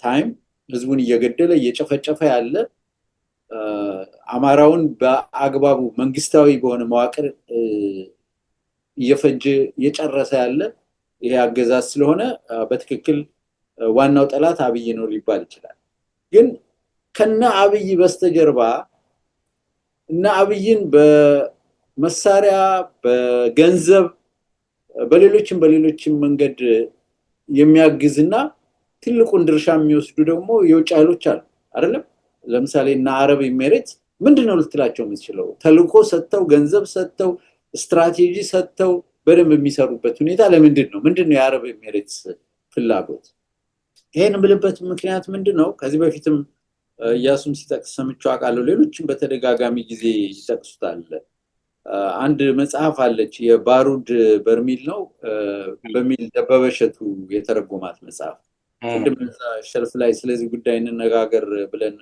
ታይም ህዝቡን እየገደለ እየጨፈጨፈ ያለ አማራውን በአግባቡ መንግስታዊ በሆነ መዋቅር እየፈጀ እየጨረሰ ያለ ይሄ አገዛዝ ስለሆነ በትክክል ዋናው ጠላት አብይ ነው ሊባል ይችላል። ግን ከነ አብይ በስተጀርባ እና አብይን በመሳሪያ በገንዘብ በሌሎችም መንገድ የሚያግዝና ትልቁን ድርሻ የሚወስዱ ደግሞ የውጭ ኃይሎች አሉ አይደለም? ለምሳሌ እና አረብ ኤሚሬትስ ምንድነው ልትላቸው የምትችለው? ተልኮ ሰጥተው ገንዘብ ሰጥተው ስትራቴጂ ሰጥተው በደንብ የሚሰሩበት ሁኔታ ለምንድን ነው? ምንድነው የአረብ ኤሚሬትስ ፍላጎት? ይሄን የምልበት ምክንያት ምንድነው? ከዚህ በፊትም እያሱም ሲጠቅስ ሰምቼው አውቃለሁ፣ ሌሎችም በተደጋጋሚ ጊዜ ይጠቅሱታል። አንድ መጽሐፍ አለች የባሩድ በርሚል ነው በሚል ደበበ እሸቱ የተረጎማት መጽሐፍ። ቅድም ሸልፍ ላይ ስለዚህ ጉዳይ እንነጋገር ብለን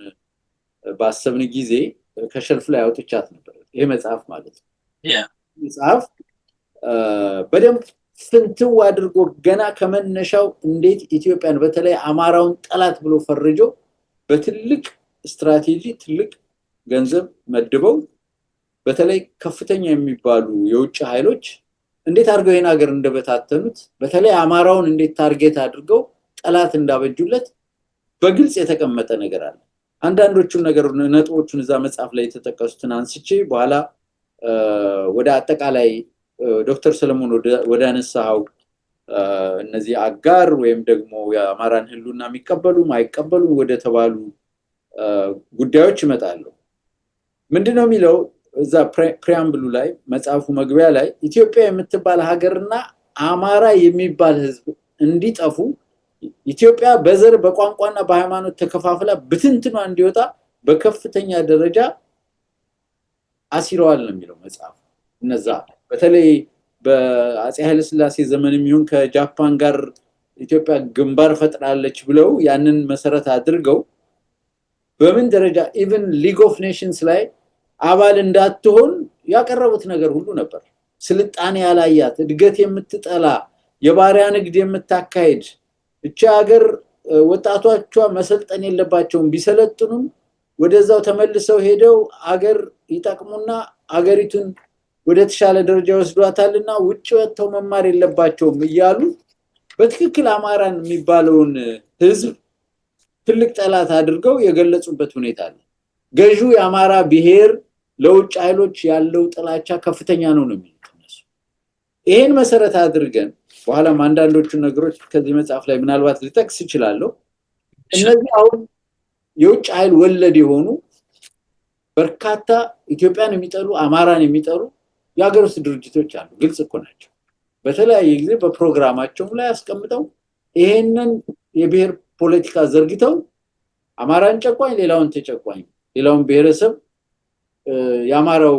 ባሰብን ጊዜ ከሸልፍ ላይ አውጥቻት ነበር። ይሄ መጽሐፍ ማለት ነው። መጽሐፍ በደንብ ፍንትው አድርጎ ገና ከመነሻው እንዴት ኢትዮጵያን በተለይ አማራውን ጠላት ብሎ ፈርጆ በትልቅ ስትራቴጂ ትልቅ ገንዘብ መድበው በተለይ ከፍተኛ የሚባሉ የውጭ ኃይሎች እንዴት አድርገው ይሄን ሀገር እንደበታተኑት በተለይ አማራውን እንዴት ታርጌት አድርገው ጠላት እንዳበጁለት በግልጽ የተቀመጠ ነገር አለ። አንዳንዶቹን ነገር ነጥቦቹን እዛ መጽሐፍ ላይ የተጠቀሱትን አንስቼ በኋላ ወደ አጠቃላይ ዶክተር ሰለሞን ወደ አነሳው እነዚህ አጋር ወይም ደግሞ የአማራን ህሉና የሚቀበሉ ማይቀበሉ ወደ ተባሉ ጉዳዮች ይመጣሉ። ምንድነው የሚለው እዛ ፕሪያምብሉ ላይ መጽሐፉ መግቢያ ላይ ኢትዮጵያ የምትባል ሀገርና አማራ የሚባል ህዝብ እንዲጠፉ ኢትዮጵያ በዘር በቋንቋና በሃይማኖት ተከፋፍላ ብትንትኗ እንዲወጣ በከፍተኛ ደረጃ አሲረዋል ነው የሚለው መጽሐፍ። እነዛ በተለይ በአፄ ኃይለ ሥላሴ ዘመንም ይሁን ከጃፓን ጋር ኢትዮጵያ ግንባር ፈጥራለች ብለው ያንን መሰረት አድርገው በምን ደረጃ ኢቭን ሊግ ኦፍ ኔሽንስ ላይ አባል እንዳትሆን ያቀረቡት ነገር ሁሉ ነበር። ስልጣኔ ያላያት እድገት የምትጠላ የባሪያ ንግድ የምታካሄድ እቺ ሀገር ወጣቶቿ መሰልጠን የለባቸውም፣ ቢሰለጥኑም ወደዛው ተመልሰው ሄደው ሀገር ይጠቅሙና ሀገሪቱን ወደ ተሻለ ደረጃ ወስዷታልና ውጭ ወጥተው መማር የለባቸውም እያሉ በትክክል አማራን የሚባለውን ህዝብ ትልቅ ጠላት አድርገው የገለጹበት ሁኔታ አለ። ገዢው የአማራ ብሔር ለውጭ ኃይሎች ያለው ጥላቻ ከፍተኛ ነው የሚሉት እነሱ። ይሄን መሰረት አድርገን በኋላም አንዳንዶቹ ነገሮች ከዚህ መጽሐፍ ላይ ምናልባት ልጠቅስ እችላለሁ። እነዚህ አሁን የውጭ ኃይል ወለድ የሆኑ በርካታ ኢትዮጵያን የሚጠሉ አማራን የሚጠሉ የሀገር ውስጥ ድርጅቶች አሉ። ግልጽ እኮ ናቸው። በተለያየ ጊዜ በፕሮግራማቸው ላይ አስቀምጠው ይሄንን የብሔር ፖለቲካ ዘርግተው አማራን ጨቋኝ ሌላውን ተጨቋኝ ሌላውን ብሔረሰብ የአማራው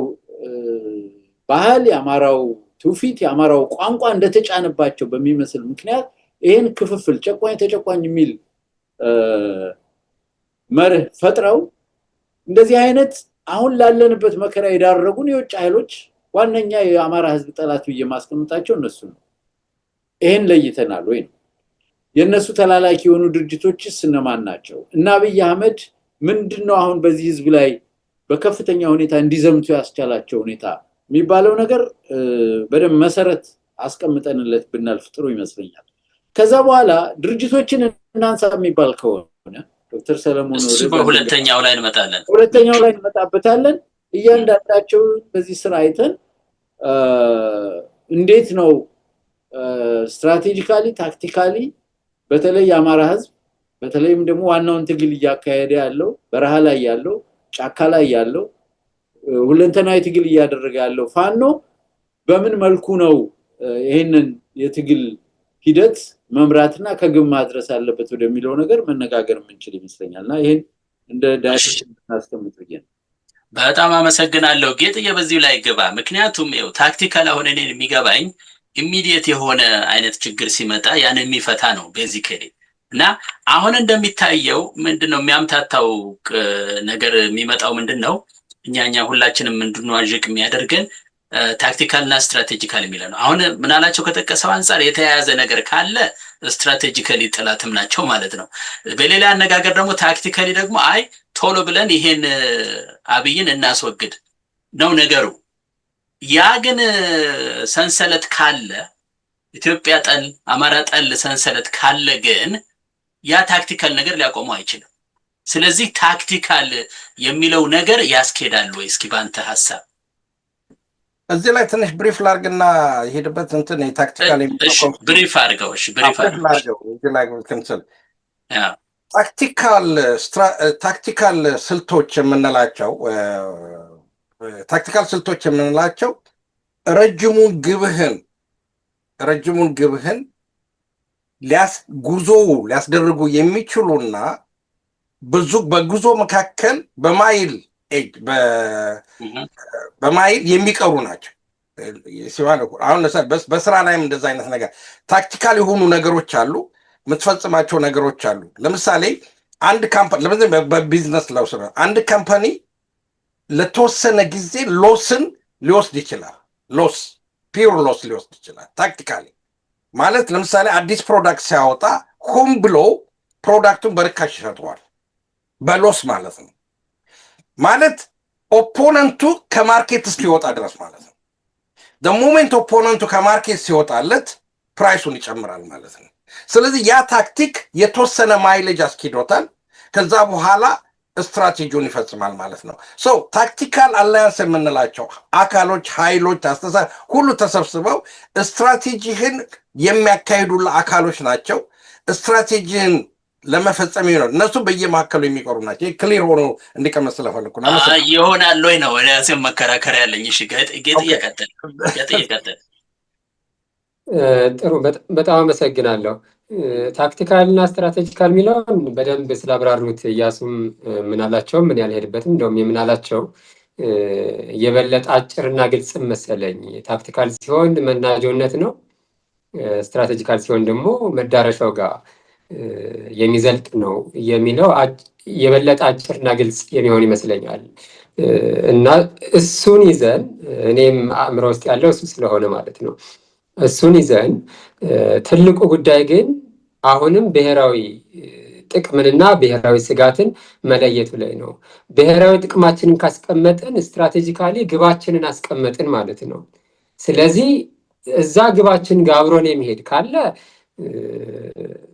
ባህል የአማራው ትውፊት የአማራው ቋንቋ እንደተጫነባቸው በሚመስል ምክንያት ይሄን ክፍፍል ጨቋኝ ተጨቋኝ የሚል መርህ ፈጥረው እንደዚህ አይነት አሁን ላለንበት መከራ የዳረጉን የውጭ ኃይሎች ዋነኛ የአማራ ህዝብ ጠላት ብዬ ማስቀምጣቸው እነሱ ነው። ይሄን ለይተናል ወይ ነው? የነሱ ተላላኪ የሆኑ ድርጅቶችስ እነማን ናቸው? እና አብይ አህመድ ምንድነው አሁን በዚህ ህዝብ ላይ በከፍተኛ ሁኔታ እንዲዘምቱ ያስቻላቸው ሁኔታ የሚባለው ነገር በደንብ መሰረት አስቀምጠንለት ብናልፍ ጥሩ ይመስለኛል። ከዛ በኋላ ድርጅቶችን እናንሳ የሚባል ከሆነ ዶክተር ሰለሞን በሁለተኛው ላይ እንመጣለን። ሁለተኛው ላይ እንመጣበታለን። እያንዳንዳቸው በዚህ ስራ አይተን እንዴት ነው ስትራቴጂካሊ ታክቲካሊ በተለይ የአማራ ህዝብ በተለይም ደግሞ ዋናውን ትግል እያካሄደ ያለው በረሃ ላይ ያለው ጫካ ላይ ያለው ሁለንተናዊ ትግል እያደረገ ያለው ፋኖ በምን መልኩ ነው ይሄንን የትግል ሂደት መምራትና ከግብ ማድረስ አለበት ወደሚለው ነገር መነጋገር የምንችል ይመስለኛልና ይሄን እንደ ዳይሬክሽን እናስቀምጥልኝ። በጣም አመሰግናለሁ ጌጥዬ። በዚህ ላይ ገባ። ምክንያቱም ይኸው ታክቲካል አሁን እኔን የሚገባኝ ኢሚዲየት የሆነ አይነት ችግር ሲመጣ ያን የሚፈታ ነው ቤዚካሊ። እና አሁን እንደሚታየው ምንድነው የሚያምታታው ነገር የሚመጣው ምንድነው እኛኛ ሁላችንም እንድንዋዥቅ የሚያደርገን ታክቲካል እና ስትራቴጂካል የሚለው ነው። አሁን ምናላቸው ከጠቀሰው አንፃር የተያያዘ ነገር ካለ ስትራቴጂካሊ ጠላትም ናቸው ማለት ነው። በሌላ አነጋገር ደግሞ ታክቲካሊ ደግሞ አይ ቶሎ ብለን ይሄን አብይን እናስወግድ ነው ነገሩ። ያ ግን ሰንሰለት ካለ ኢትዮጵያ ጠል አማራ ጠል ሰንሰለት ካለ ግን ያ ታክቲካል ነገር ሊያቆመው አይችልም። ስለዚህ ታክቲካል የሚለው ነገር ያስኬዳል ወይ? እስኪ ባንተ ሐሳብ እዚህ ላይ ትንሽ ብሪፍ ላርግና ይሄድበት እንትን የታክቲካል ብሪፍ አድርገው። እሺ ብሪፍ አድርገው። እዚህ ላይ እንትን ታክቲካል ስልቶች የምንላቸው ረጅሙን ግብህን ሊያስደርጉ የሚችሉና በጉዞ መካከል በማይል የሚቀሩ ናቸው። አሁን በስራ ላይም እንደዛ አይነት ነገር ታክቲካል የሆኑ ነገሮች አሉ፣ የምትፈጽማቸው ነገሮች አሉ። ለምሳሌ አንድ ካምፓኒ በቢዝነስ ለው አንድ ካምፓኒ ለተወሰነ ጊዜ ሎስን ሊወስድ ይችላል። ፒውር ሎስ ሊወስድ ይችላል። ታክቲካሊ ማለት ለምሳሌ አዲስ ፕሮዳክት ሲያወጣ ሆም ብሎ ፕሮዳክቱን በርካሽ ይሸጠዋል፣ በሎስ ማለት ነው። ማለት ኦፖነንቱ ከማርኬት እስኪወጣ ድረስ ማለት ነው። ሞሜንት ኦፖነንቱ ከማርኬት ሲወጣለት ፕራይሱን ይጨምራል ማለት ነው። ስለዚህ ያ ታክቲክ የተወሰነ ማይሌጅ አስኪዶታል። ከዛ በኋላ ስትራቴጂውን ይፈጽማል ማለት ነው። ታክቲካል አላያንስ የምንላቸው አካሎች፣ ኃይሎች፣ አስተሳሰብ ሁሉ ተሰብስበው ስትራቴጂህን የሚያካሂዱላ አካሎች ናቸው። ስትራቴጂህን ለመፈጸም ይሆናል። እነሱ በየማዕከሉ የሚቀሩ ናቸው። ክሊር ሆኖ እንዲቀመጥ ስለፈለኩ ነው። ይሆናል ወይ ነው ወዲያም መከራከሪያ ያለኝ። እሺ ጌጥ እየቀጠል ጥሩ፣ በጣም አመሰግናለሁ። ታክቲካል እና ስትራቴጂካል የሚለውን በደንብ ስላብራሩት እያሱም ምናላቸው ምን ያልሄድበትም እንደውም የምናላቸው የበለጠ አጭርና ግልጽ መሰለኝ። ታክቲካል ሲሆን መናጆነት ነው፣ ስትራቴጂካል ሲሆን ደግሞ መዳረሻው ጋር የሚዘልቅ ነው የሚለው የበለጠ አጭርና ግልጽ የሚሆን ይመስለኛል። እና እሱን ይዘን እኔም አእምሮ ውስጥ ያለው እሱ ስለሆነ ማለት ነው እሱን ይዘን ትልቁ ጉዳይ ግን አሁንም ብሔራዊ ጥቅምንና ብሔራዊ ስጋትን መለየቱ ላይ ነው። ብሔራዊ ጥቅማችንን ካስቀመጥን ስትራቴጂካሊ ግባችንን አስቀመጥን ማለት ነው። ስለዚህ እዛ ግባችን ጋር አብሮን የሚሄድ ካለ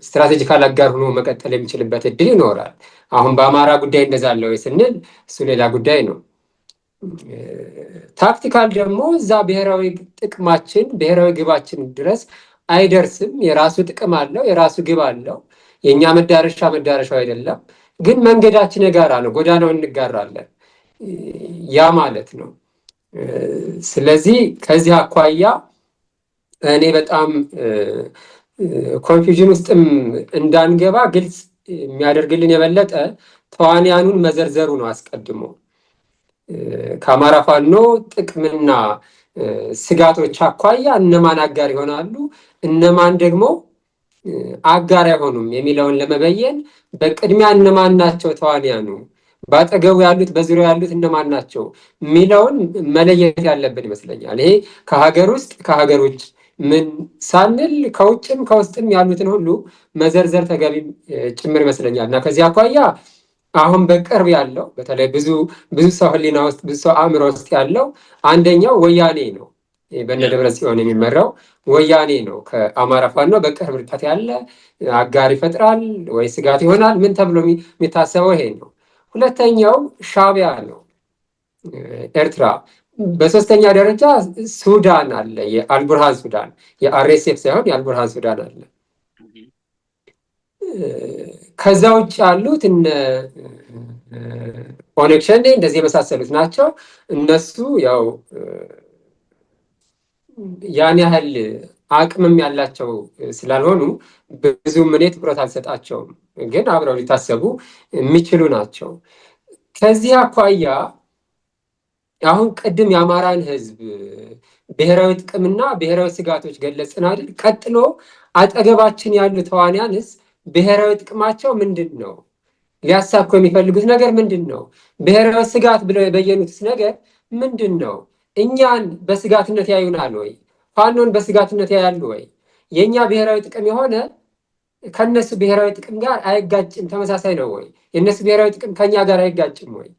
ስትራቴጂካል አጋር ሆኖ መቀጠል የሚችልበት እድል ይኖራል። አሁን በአማራ ጉዳይ እንደዛ አለ ወይ ስንል እሱ ሌላ ጉዳይ ነው። ታክቲካል ደግሞ እዛ ብሔራዊ ጥቅማችን ብሔራዊ ግባችን ድረስ አይደርስም። የራሱ ጥቅም አለው፣ የራሱ ግብ አለው። የእኛ መዳረሻው አይደለም፣ ግን መንገዳችን የጋራ ነው፣ ጎዳናውን እንጋራለን። ያ ማለት ነው። ስለዚህ ከዚህ አኳያ እኔ በጣም ኮንፊውዥን ውስጥም እንዳንገባ ግልጽ የሚያደርግልን የበለጠ ተዋንያኑን መዘርዘሩ ነው። አስቀድሞ ከአማራ ፋኖ ጥቅምና ስጋቶች አኳያ እነማን አጋር ይሆናሉ፣ እነማን ደግሞ አጋር አይሆኑም የሚለውን ለመበየን በቅድሚያ እነማን ናቸው ተዋንያኑ፣ በአጠገቡ ያሉት በዙሪያው ያሉት እነማን ናቸው የሚለውን መለየት ያለብን ይመስለኛል። ይሄ ከሀገር ውስጥ ከሀገር ውጭ ምን ሳንል ከውጭም ከውስጥም ያሉትን ሁሉ መዘርዘር ተገቢ ጭምር ይመስለኛል እና ከዚህ አኳያ አሁን በቅርብ ያለው በተለይ ብዙ ሰው ህሊና ውስጥ ብዙ ሰው አእምሮ ውስጥ ያለው አንደኛው ወያኔ ነው። በእነ ደብረጽዮን የሚመራው ወያኔ ነው። ከአማራ ፋኖ በቅርብ ርቀት ያለ አጋር ይፈጥራል ወይ ስጋት ይሆናል ምን ተብሎ የሚታሰበው ይሄ ነው። ሁለተኛው ሻዕቢያ ነው፣ ኤርትራ። በሶስተኛ ደረጃ ሱዳን አለ፣ የአልቡርሃን ሱዳን፣ የአርኤስኤፍ ሳይሆን የአልቡርሃን ሱዳን አለ። ከዛ ውጭ ያሉት እነ ኦነግ ሸኔ እንደዚህ የመሳሰሉት ናቸው። እነሱ ያው ያን ያህል አቅምም ያላቸው ስላልሆኑ ብዙም እኔ ትኩረት አልሰጣቸውም፣ ግን አብረው ሊታሰቡ የሚችሉ ናቸው። ከዚህ አኳያ አሁን ቅድም የአማራን ህዝብ ብሔራዊ ጥቅምና ብሔራዊ ስጋቶች ገለጽን አይደል? ቀጥሎ አጠገባችን ያሉ ተዋንያንስ ብሔራዊ ጥቅማቸው ምንድን ነው? ሊያሳኩ የሚፈልጉት ነገር ምንድን ነው? ብሔራዊ ስጋት ብለው የበየኑትስ ነገር ምንድን ነው? እኛን በስጋትነት ያዩናል ወይ? ፋኖን በስጋትነት ያያሉ ወይ? የእኛ ብሔራዊ ጥቅም የሆነ ከነሱ ብሔራዊ ጥቅም ጋር አይጋጭም፣ ተመሳሳይ ነው ወይ? የእነሱ ብሔራዊ ጥቅም ከኛ ጋር አይጋጭም ወይ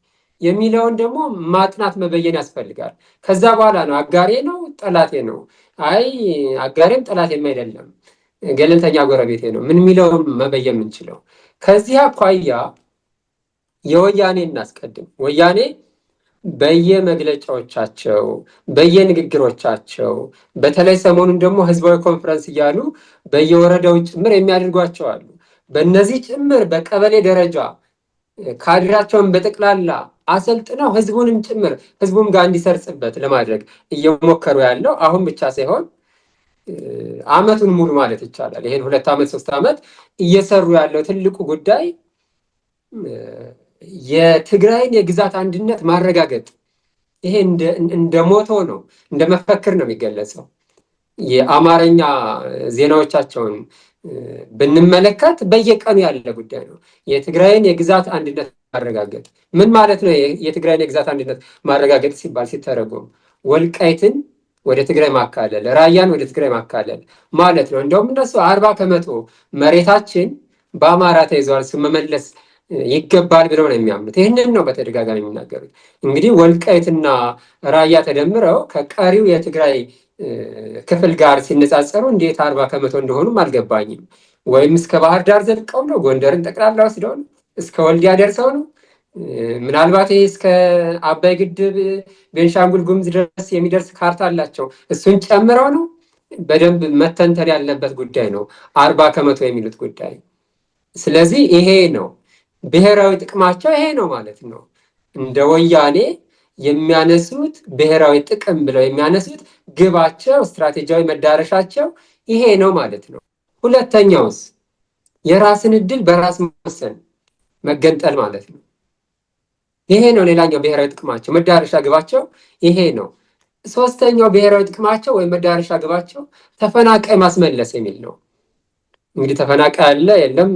የሚለውን ደግሞ ማጥናት መበየን ያስፈልጋል። ከዛ በኋላ ነው አጋሬ ነው ጠላቴ ነው፣ አይ አጋሬም ጠላቴም አይደለም ገለልተኛ ጎረቤቴ ነው ምን የሚለውን መበየን የምንችለው። ከዚህ አኳያ የወያኔ እናስቀድም። ወያኔ በየመግለጫዎቻቸው በየንግግሮቻቸው በተለይ ሰሞኑን ደግሞ ህዝባዊ ኮንፈረንስ እያሉ በየወረዳው ጭምር የሚያደርጓቸው አሉ። በእነዚህ ጭምር በቀበሌ ደረጃ ካድራቸውን በጠቅላላ አሰልጥነው ህዝቡንም ጭምር ህዝቡም ጋር እንዲሰርጽበት ለማድረግ እየሞከሩ ያለው አሁን ብቻ ሳይሆን አመቱን ሙሉ ማለት ይቻላል ይሄን 2 ዓመት 3 ዓመት እየሰሩ ያለው ትልቁ ጉዳይ የትግራይን የግዛት አንድነት ማረጋገጥ። ይሄ እንደ ሞቶ ነው፣ እንደ መፈክር ነው የሚገለጸው። የአማርኛ ዜናዎቻቸውን ብንመለከት በየቀኑ ያለ ጉዳይ ነው። የትግራይን የግዛት አንድነት ማረጋገጥ ምን ማለት ነው? የትግራይን የግዛት አንድነት ማረጋገጥ ሲባል ሲተረጎም ወልቃይትን ወደ ትግራይ ማካለል፣ ራያን ወደ ትግራይ ማካለል ማለት ነው። እንደውም እነሱ 40% መሬታችን በአማራ ተይዘዋል፣ እሱ መመለስ ይገባል ብለው ነው የሚያምኑት። ይህንን ነው በተደጋጋሚ የሚናገሩት። እንግዲህ ወልቃይትና ራያ ተደምረው ከቀሪው የትግራይ ክፍል ጋር ሲነጻጸሩ እንዴት 40% እንደሆኑም አልገባኝም። ወይም እስከ ባህር ዳር ዘልቀው ነው፣ ጎንደርን ጠቅላላ ወስደው ነው፣ እስከ ወልዲያ ደርሰው ነው። ምናልባት ይሄ እስከ አባይ ግድብ ቤንሻንጉል ጉሙዝ ድረስ የሚደርስ ካርታ አላቸው፣ እሱን ጨምረው ነው። በደንብ መተንተን ያለበት ጉዳይ ነው 40% የሚሉት ጉዳይ። ስለዚህ ይሄ ነው ብሔራዊ ጥቅማቸው፣ ይሄ ነው ማለት ነው። እንደ ወያኔ የሚያነሱት ብሔራዊ ጥቅም ብለው የሚያነሱት ግባቸው፣ ስትራቴጂያዊ መዳረሻቸው ይሄ ነው ማለት ነው። ሁለተኛውስ የራስን እድል በራስ መወሰን፣ መገንጠል ማለት ነው። ይሄ ነው ሌላኛው ብሔራዊ ጥቅማቸው፣ መዳረሻ ግባቸው ይሄ ነው። ሶስተኛው ብሔራዊ ጥቅማቸው ወይም መዳረሻ ግባቸው ተፈናቃይ ማስመለስ የሚል ነው። እንግዲህ ተፈናቃይ አለ የለም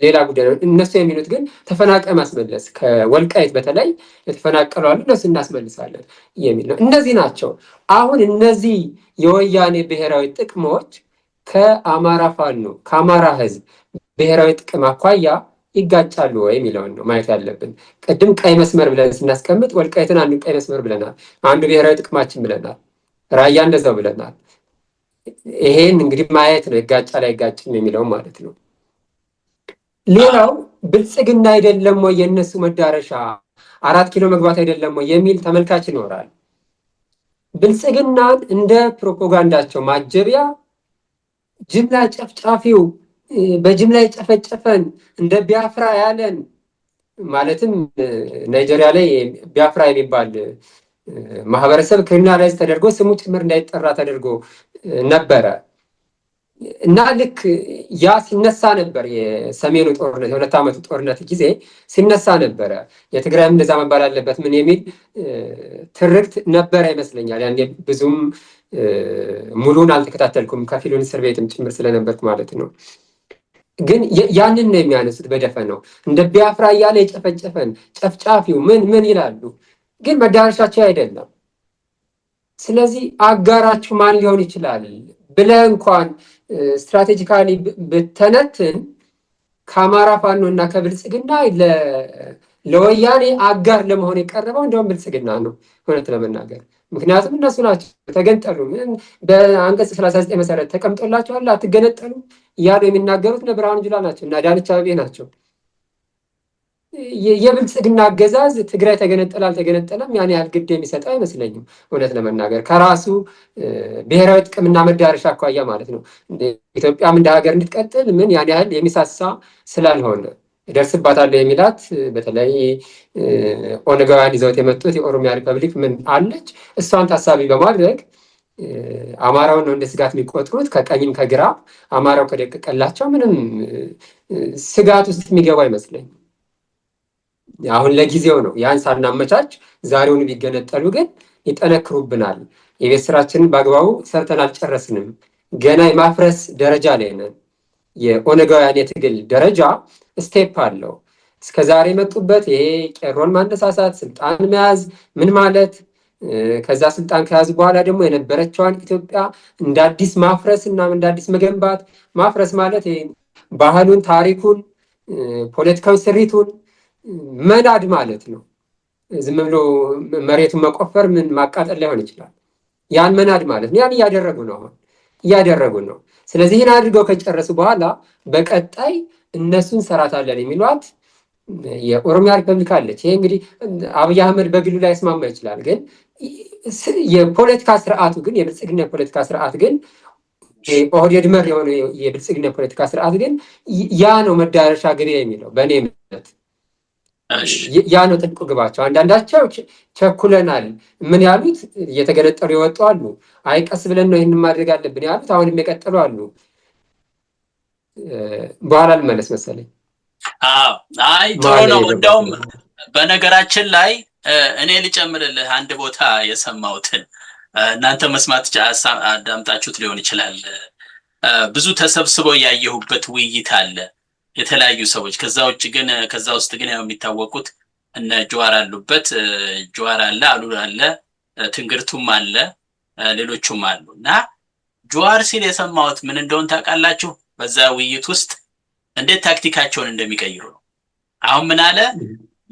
ሌላ ጉዳይ ነው። እነሱ የሚሉት ግን ተፈናቃይ ማስመለስ፣ ከወልቃይት በተለይ የተፈናቀሉ አሉ እነሱ እናስመልሳለን የሚል ነው። እነዚህ ናቸው። አሁን እነዚህ የወያኔ ብሔራዊ ጥቅሞች ከአማራ ፋኖ ከአማራ ህዝብ ብሔራዊ ጥቅም አኳያ ይጋጫሉ ወይ የሚለውን ነው ማየት ያለብን። ቅድም ቀይ መስመር ብለን ስናስቀምጥ ወልቃይትን አንዱ ቀይ መስመር ብለናል፣ አንዱ ብሔራዊ ጥቅማችን ብለናል፣ ራያ እንደዛው ብለናል። ይሄን እንግዲህ ማየት ነው ይጋጫል አይጋጭም የሚለው ማለት ነው። ሌላው ብልጽግና አይደለም ወይ የነሱ መዳረሻ 4 ኪሎ መግባት አይደለም ወይ የሚል ተመልካች ይኖራል። ብልጽግናን እንደ ፕሮፓጋንዳቸው ማጀቢያ ጅምላ ጨፍጫፊው በጅምላ የጨፈጨፈን እንደ ቢያፍራ ያለን ማለትም ናይጄሪያ ላይ ቢያፍራ የሚባል ማህበረሰብ ክሪሚናላይዝ ተደርጎ ስሙ ጭምር እንዳይጠራ ተደርጎ ነበረ። እና ልክ ያ ሲነሳ ነበር የሰሜኑ ጦርነት የ2 ዓመቱ ጦርነት ጊዜ ሲነሳ ነበረ የትግራይም እንደዛ መባል አለበት ምን የሚል ትርክት ነበረ ይመስለኛል። ያኔ ብዙም ሙሉን አልተከታተልኩም ከፊሉን እስር ቤትም ጭምር ስለነበርኩ ማለት ነው። ግን ያንን ነው የሚያነሱት በደፈነው እንደ ቢያፍራ እያለ የጨፈጨፈን ጨፍጫፊው ምን ይላሉ፣ ግን መዳረሻቸው አይደለም። ስለዚህ አጋራችሁ ማን ሊሆን ይችላል ብለህ እንኳን ስትራቴጂካሊ ብተነትን ከአማራ ፋኖ እና ከብልጽግና ለወያኔ አጋር ለመሆን የቀረበው እንደውም ብልጽግና ነው እውነት ለመናገር። ምክንያቱም እነሱ ናቸው ተገንጠሉ በአንቀጽ 39 መሰረት ተቀምጦላቸዋል አትገነጠሉ እያሉ የሚናገሩት እነ ብርሃኑ ጁላ ናቸው እና አዳነች አቤቤ ናቸው። የብልጽግና አገዛዝ ትግራይ ተገነጠለ አልተገነጠለም ያን ያህል ግድ የሚሰጠው አይመስለኝም እውነት ለመናገር ከራሱ ብሔራዊ ጥቅምና መዳረሻ አኳያ ማለት ነው። ኢትዮጵያም እንደ ሀገር እንድትቀጥል ምን ያን ያህል የሚሳሳ ስላልሆነ ይደርስባታል የሚላት በተለይ ኦነጋውያን ይዘውት የመጡት የኦሮሚያ ሪፐብሊክ ምን አለች እሷን ታሳቢ በማድረግ አማራውን ነው እንደ ስጋት የሚቆጥሩት። ከቀኝም ከግራ አማራው ከደቀቀላቸው ምንም ስጋት ውስጥ የሚገቡ አይመስለኝም። አሁን ለጊዜው ነው ያን ሳናመቻች ዛሬውን ቢገነጠሉ ግን ይጠነክሩብናል። የቤት ስራችንን በአግባቡ ሰርተን አልጨረስንም። ገና የማፍረስ ደረጃ ላይ ነን። የኦነጋውያን የትግል ደረጃ ስቴፕ አለው። እስከዛሬ የመጡበት ይሄ ቄሮን ማነሳሳት፣ ስልጣን መያዝ ምን ማለት፣ ከዛ ስልጣን ከያዙ በኋላ ደግሞ የነበረችዋን ኢትዮጵያ እንደ አዲስ ማፍረስ እና እንደ አዲስ መገንባት። ማፍረስ ማለት ባህሉን፣ ታሪኩን፣ ፖለቲካዊ ስሪቱን መናድ ማለት ነው። ዝም ብሎ መሬቱን መቆፈር ምን ማቃጠል ላይሆን ይችላል። ያን መናድ ማለት ነው። ያን እያደረጉ ነው አሁን እያደረጉ ነው። ስለዚህ ይህን አድርገው ከጨረሱ በኋላ በቀጣይ እነሱን ሰራታለን የሚሏት የኦሮሚያ ሪፐብሊክ አለች። ይሄ እንግዲህ አብይ አህመድ በግሉ ላይ ያስማማ ይችላል። ግን የፖለቲካ ስርዓቱ ግን የብልጽግና የፖለቲካ ስርዓት ግን ኦህዴድ መር የሆነ የብልጽግና የፖለቲካ ስርዓት ግን ያ ነው መዳረሻ ግቤ የሚለው በእኔ እምነት ያ ነው ጥልቁ ግባቸው። አንዳንዳቸው ቸኩለናል ምን ያሉት እየተገነጠሉ ይወጡ አሉ። አይቀስ ብለን ነው ይህን ማድረግ አለብን ያሉት አሁንም የቀጠሉ አሉ። በኋላ ልመለስ መሰለኝ። አይ ጥሩ ነው። እንደውም በነገራችን ላይ እኔ ልጨምርልህ አንድ ቦታ የሰማሁትን እናንተ መስማት አዳምጣችሁት ሊሆን ይችላል። ብዙ ተሰብስበው ያየሁበት ውይይት አለ የተለያዩ ሰዎች። ከዛ ውስጥ ግን ያው የሚታወቁት እነ ጀዋር አሉበት። ጀዋር አለ፣ አሉላ አለ፣ ትንግርቱም አለ፣ ሌሎቹም አሉ። እና ጀዋር ሲል የሰማሁት ምን እንደሆነ ታውቃላችሁ? በዛ ውይይት ውስጥ እንዴት ታክቲካቸውን እንደሚቀይሩ ነው። አሁን ምን አለ?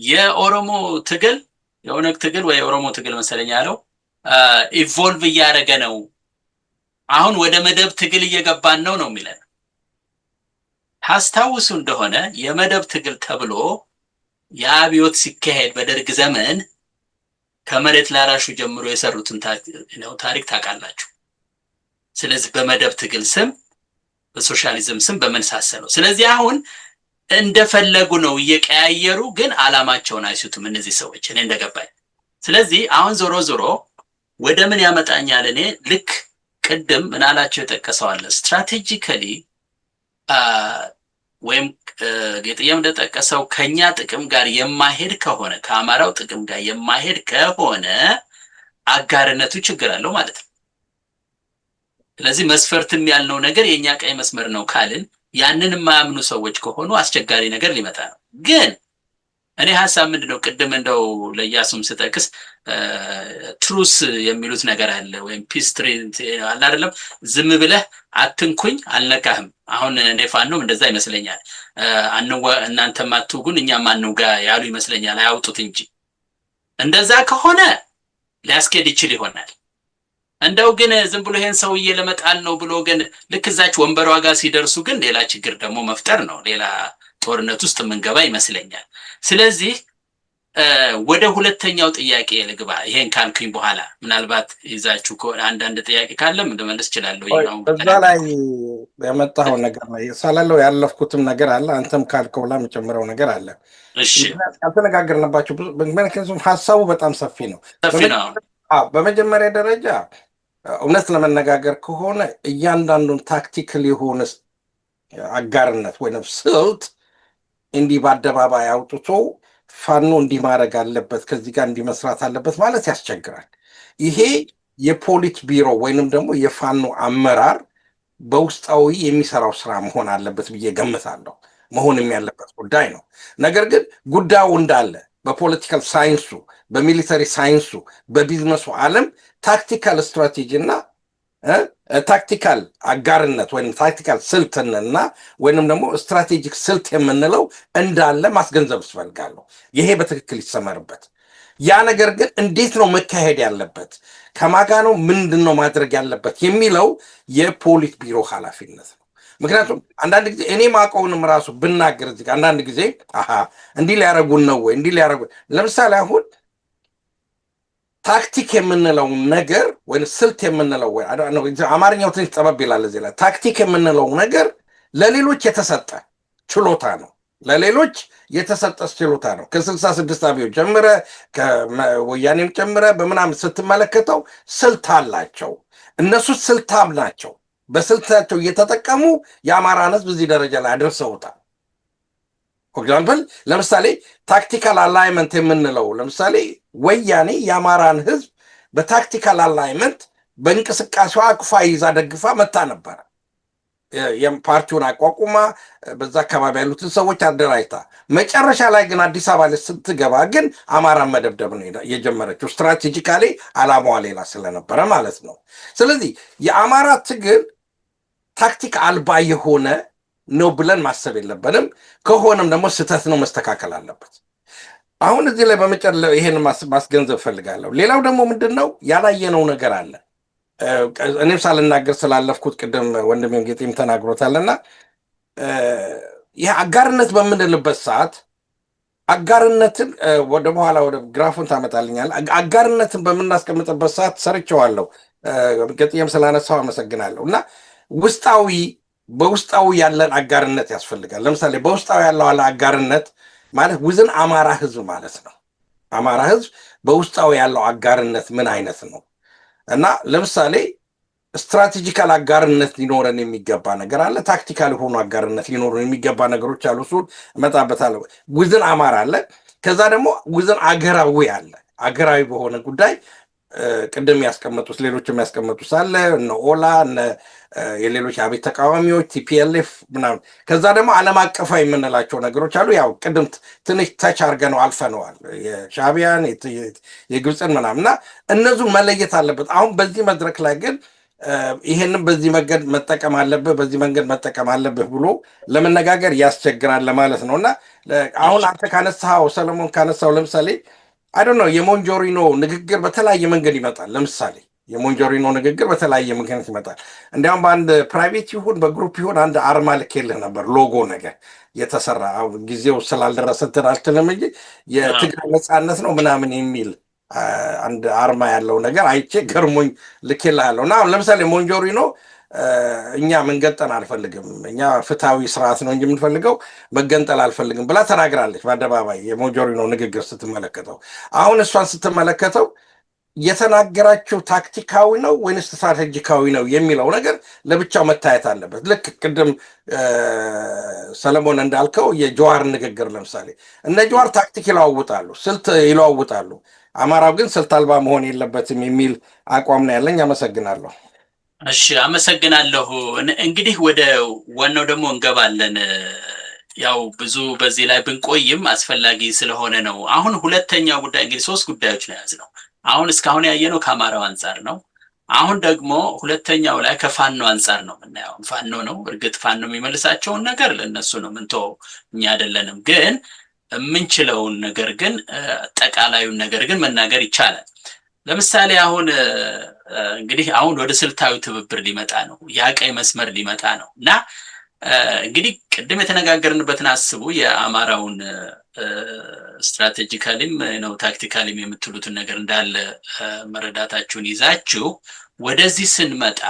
የኦሮሞ ትግል የኦነግ ትግል ወይ የኦሮሞ ትግል መሰለኝ ያለው ኢቮልቭ እያደረገ ነው፣ አሁን ወደ መደብ ትግል እየገባን ነው የሚለን። ታስታውሱ እንደሆነ የመደብ ትግል ተብሎ የአብዮት ሲካሄድ በደርግ ዘመን ከመሬት ላራሹ ጀምሮ የሰሩትን ታሪክ ታውቃላችሁ። ስለዚህ በመደብ ትግል ስም በሶሻሊዝም ስም በመንሳሰለው። ስለዚህ አሁን እንደፈለጉ ነው እየቀያየሩ፣ ግን አላማቸውን አይሱትም እነዚህ ሰዎች እኔ እንደገባኝ። ስለዚህ አሁን ዞሮ ዞሮ ወደ ምን ያመጣኛል? እኔ ልክ ቅድም ምናላቸው የጠቀሰዋለ ስትራቴጂካሊ ወይም ጌጥየም እንደጠቀሰው ከኛ ጥቅም ጋር የማይሄድ ከሆነ ከአማራው ጥቅም ጋር የማይሄድ ከሆነ አጋርነቱ ችግር አለው ማለት ነው። ስለዚህ መስፈርትም ያልነው ነገር የኛ ቀይ መስመር ነው ካልን ያንን የማያምኑ ሰዎች ከሆኑ አስቸጋሪ ነገር ሊመጣ ነው። ግን እኔ ሐሳብ ምንድነው ቅድም እንደው ለያሱም ስጠቅስ ትሩስ የሚሉት ነገር አለ ወይም ፒስ ትሪት አለ አይደለም። ዝም ብለህ አትንኩኝ አልነካህም። አሁን እኔ ፋኖም እንደዛ ይመስለኛል። እናንተም አትውጉን እኛም አንውጋ ያሉ ይመስለኛል፣ አያውጡት እንጂ። እንደዛ ከሆነ ሊያስኬድ ይችል ይሆናል። እንደው ግን ዝም ብሎ ይሄን ሰውዬ ለመጣል ነው ብሎ ግን ልክ እዛች ወንበሯ ጋር ሲደርሱ ግን ሌላ ችግር ደግሞ መፍጠር ነው፣ ሌላ ጦርነት ውስጥ የምንገባ ይመስለኛል። ስለዚህ ወደ ሁለተኛው ጥያቄ ልግባ። ይሄን ካልኩኝ በኋላ ምናልባት ይዛችሁ አንዳንድ ጥያቄ ካለም ልመልስ እችላለሁ። በዛ ላይ ያመጣው ነገር ላይ ሳላለው ያለፍኩትም ነገር አለ፣ አንተም ካልከው ላይ የምጨምረው ነገር አለ። እሺ ያልተነጋገርንባቸው ምክንያቱም ሀሳቡ በጣም ሰፊ ነው። በመጀመሪያ ደረጃ እውነት ለመነጋገር ከሆነ እያንዳንዱን ታክቲካል የሆነ አጋርነት ወይም ስልት እንዲህ በአደባባይ አውጥቶ ፋኖ እንዲህ ማድረግ አለበት ከዚህ ጋር እንዲህ መስራት አለበት ማለት ያስቸግራል። ይሄ የፖሊት ቢሮ ወይንም ደግሞ የፋኖ አመራር በውስጣዊ የሚሰራው ስራ መሆን አለበት ብዬ ገምታለሁ። መሆንም ያለበት ጉዳይ ነው። ነገር ግን ጉዳዩ እንዳለ በፖለቲካል ሳይንሱ፣ በሚሊተሪ ሳይንሱ፣ በቢዝነሱ ዓለም ታክቲካል ስትራቴጂ እና ታክቲካል አጋርነት ወይም ታክቲካል ስልትንና ወይንም ደግሞ ስትራቴጂክ ስልት የምንለው እንዳለ ማስገንዘብ እፈልጋለሁ። ይሄ በትክክል ይሰመርበት። ያ ነገር ግን እንዴት ነው መካሄድ ያለበት፣ ከማጋ ነው ምንድን ነው ማድረግ ያለበት የሚለው የፖሊት ቢሮ ኃላፊነት ነው። ምክንያቱም አንዳንድ ጊዜ እኔ ማውቀውንም ራሱ ብናገር እዚህ አንዳንድ ጊዜ እንዲህ ሊያደርጉን ነው ወይ እንዲህ ሊያደርጉ ለምሳሌ አሁን ታክቲክ የምንለው ነገር ወይ ስልት የምንለው ወይ አማርኛው ትንሽ ጠበብ ይላል እዚህ ላይ። ታክቲክ የምንለው ነገር ለሌሎች የተሰጠ ችሎታ ነው። ለሌሎች የተሰጠ ችሎታ ነው። ከ66 አብዮት ጀምረ ከወያኔም ጀምረ በምናምን ስትመለከተው ስልት አላቸው። እነሱ ስልታም ናቸው። በስልታቸው እየተጠቀሙ የአማራን ህዝብ እዚህ ደረጃ ላይ አድርሰውታል። ኤግዛምፕል ለምሳሌ ታክቲካል አላይመንት የምንለው ለምሳሌ ወያኔ የአማራን ህዝብ በታክቲካል አላይመንት በእንቅስቃሴዋ አቅፋ ይዛ ደግፋ መታ ነበረ። ፓርቲውን አቋቁማ በዛ አካባቢ ያሉትን ሰዎች አደራጅታ መጨረሻ ላይ ግን አዲስ አበባ ላይ ስትገባ ግን አማራን መደብደብ ነው የጀመረችው። ስትራቴጂካሊ አላማዋ ሌላ ስለነበረ ማለት ነው። ስለዚህ የአማራ ትግል ታክቲክ አልባ የሆነ ነው ብለን ማሰብ የለብንም። ከሆነም ደግሞ ስህተት ነው፣ መስተካከል አለበት። አሁን እዚህ ላይ በመጨረሻ ይሄን ማስገንዘብ ፈልጋለሁ። ሌላው ደግሞ ምንድን ነው ያላየነው ነገር አለ። እኔም ሳልናገር ስላለፍኩት ቅድም ወንድሜም ጌጤም ተናግሮታልና ይህ አጋርነት በምንልበት ሰዓት አጋርነትን ወደ በኋላ ወደ ግራፉን ታመጣልኛል። አጋርነትን በምናስቀምጥበት ሰዓት ሰርቸዋለሁ። ጌጤም ስላነሳው አመሰግናለሁ። እና በውስጣዊ ያለን አጋርነት ያስፈልጋል። ለምሳሌ በውስጣዊ ያለው አጋርነት ማለት ውዝን አማራ ህዝብ ማለት ነው። አማራ ህዝብ በውስጣዊ ያለው አጋርነት ምን አይነት ነው? እና ለምሳሌ ስትራቴጂካል አጋርነት ሊኖረን የሚገባ ነገር አለ። ታክቲካል የሆኑ አጋርነት ሊኖረን የሚገባ ነገሮች አሉ። እሱን እመጣበታለሁ። ውዝን አማራ አለ። ከዛ ደግሞ ውዝን አገራዊ አለ። አገራዊ በሆነ ጉዳይ ቅድም ያስቀመጡት ሌሎችም ያስቀመጡት አለ። እነ ኦላ እነ የሌሎች አቤት ተቃዋሚዎች ቲፒኤልኤፍ ምናምን። ከዛ ደግሞ ዓለም አቀፋዊ የምንላቸው ነገሮች አሉ። ያው ቅድም ትንሽ ተች አድርገነው አልፈነዋል። የሻዕቢያን የግብፅን ምናምን እና እነዚህን መለየት አለበት። አሁን በዚህ መድረክ ላይ ግን ይሄንን በዚህ መንገድ መጠቀም አለብህ፣ በዚህ መንገድ መጠቀም አለብህ ብሎ ለመነጋገር ያስቸግራል ለማለት ነው። እና አሁን አንተ ካነሳው ሰለሞን ካነሳው ለምሳሌ አይደል ነው የሞንጆሪኖ ንግግር በተለያየ መንገድ ይመጣል። ለምሳሌ የሞንጆሪኖ ንግግር በተለያየ ምክንያት ይመጣል። እንዲያውም በአንድ ፕራይቬት ይሁን በግሩፕ ይሁን አንድ አርማ ልኬልህ ነበር፣ ሎጎ ነገር የተሰራ ጊዜው ስላልደረሰ እንትን አልችልም እንጂ የትግራይ ነፃነት ነው ምናምን የሚል አንድ አርማ ያለው ነገር አይቼ ገርሞኝ ልኬልሃለሁ። እና አሁን ለምሳሌ ሞንጆሪኖ እኛ መንገንጠል አልፈልግም፣ እኛ ፍትሐዊ ስርዓት ነው እንጂ የምንፈልገው መገንጠል አልፈልግም ብላ ተናግራለች በአደባባይ። የሞንጆሪኖ ንግግር ስትመለከተው አሁን እሷን ስትመለከተው የተናገራቸው ታክቲካዊ ነው ወይንስ ስትራቴጂካዊ ነው የሚለው ነገር ለብቻው መታየት አለበት። ልክ ቅድም ሰለሞን እንዳልከው የጀዋር ንግግር ለምሳሌ እነ ጀዋር ታክቲክ ይለዋውጣሉ፣ ስልት ይለዋውጣሉ። አማራው ግን ስልት አልባ መሆን የለበትም የሚል አቋም ነው ያለኝ። አመሰግናለሁ። እሺ፣ አመሰግናለሁ። እንግዲህ ወደ ዋናው ደግሞ እንገባለን። ያው ብዙ በዚህ ላይ ብንቆይም አስፈላጊ ስለሆነ ነው። አሁን ሁለተኛው ጉዳይ እንግዲህ ሶስት ጉዳዮች ነው የያዝነው። አሁን እስካሁን ያየነው ከአማራው አንጻር ነው። አሁን ደግሞ ሁለተኛው ላይ ከፋኖ አንጻር ነው የምናየው። ፋኖ ነው እርግጥ ፋኖ የሚመልሳቸውን ነገር ለእነሱ ነው ምንተወው፣ እኛ አይደለንም። ግን የምንችለውን ነገር ግን አጠቃላዩን ነገር ግን መናገር ይቻላል። ለምሳሌ አሁን እንግዲህ አሁን ወደ ስልታዊ ትብብር ሊመጣ ነው፣ ያ ቀይ መስመር ሊመጣ ነው እና እንግዲህ ቅድም የተነጋገርንበትን አስቡ። የአማራውን ስትራቴጂካሊም ነው ታክቲካሊም የምትሉትን ነገር እንዳለ መረዳታችሁን ይዛችሁ ወደዚህ ስንመጣ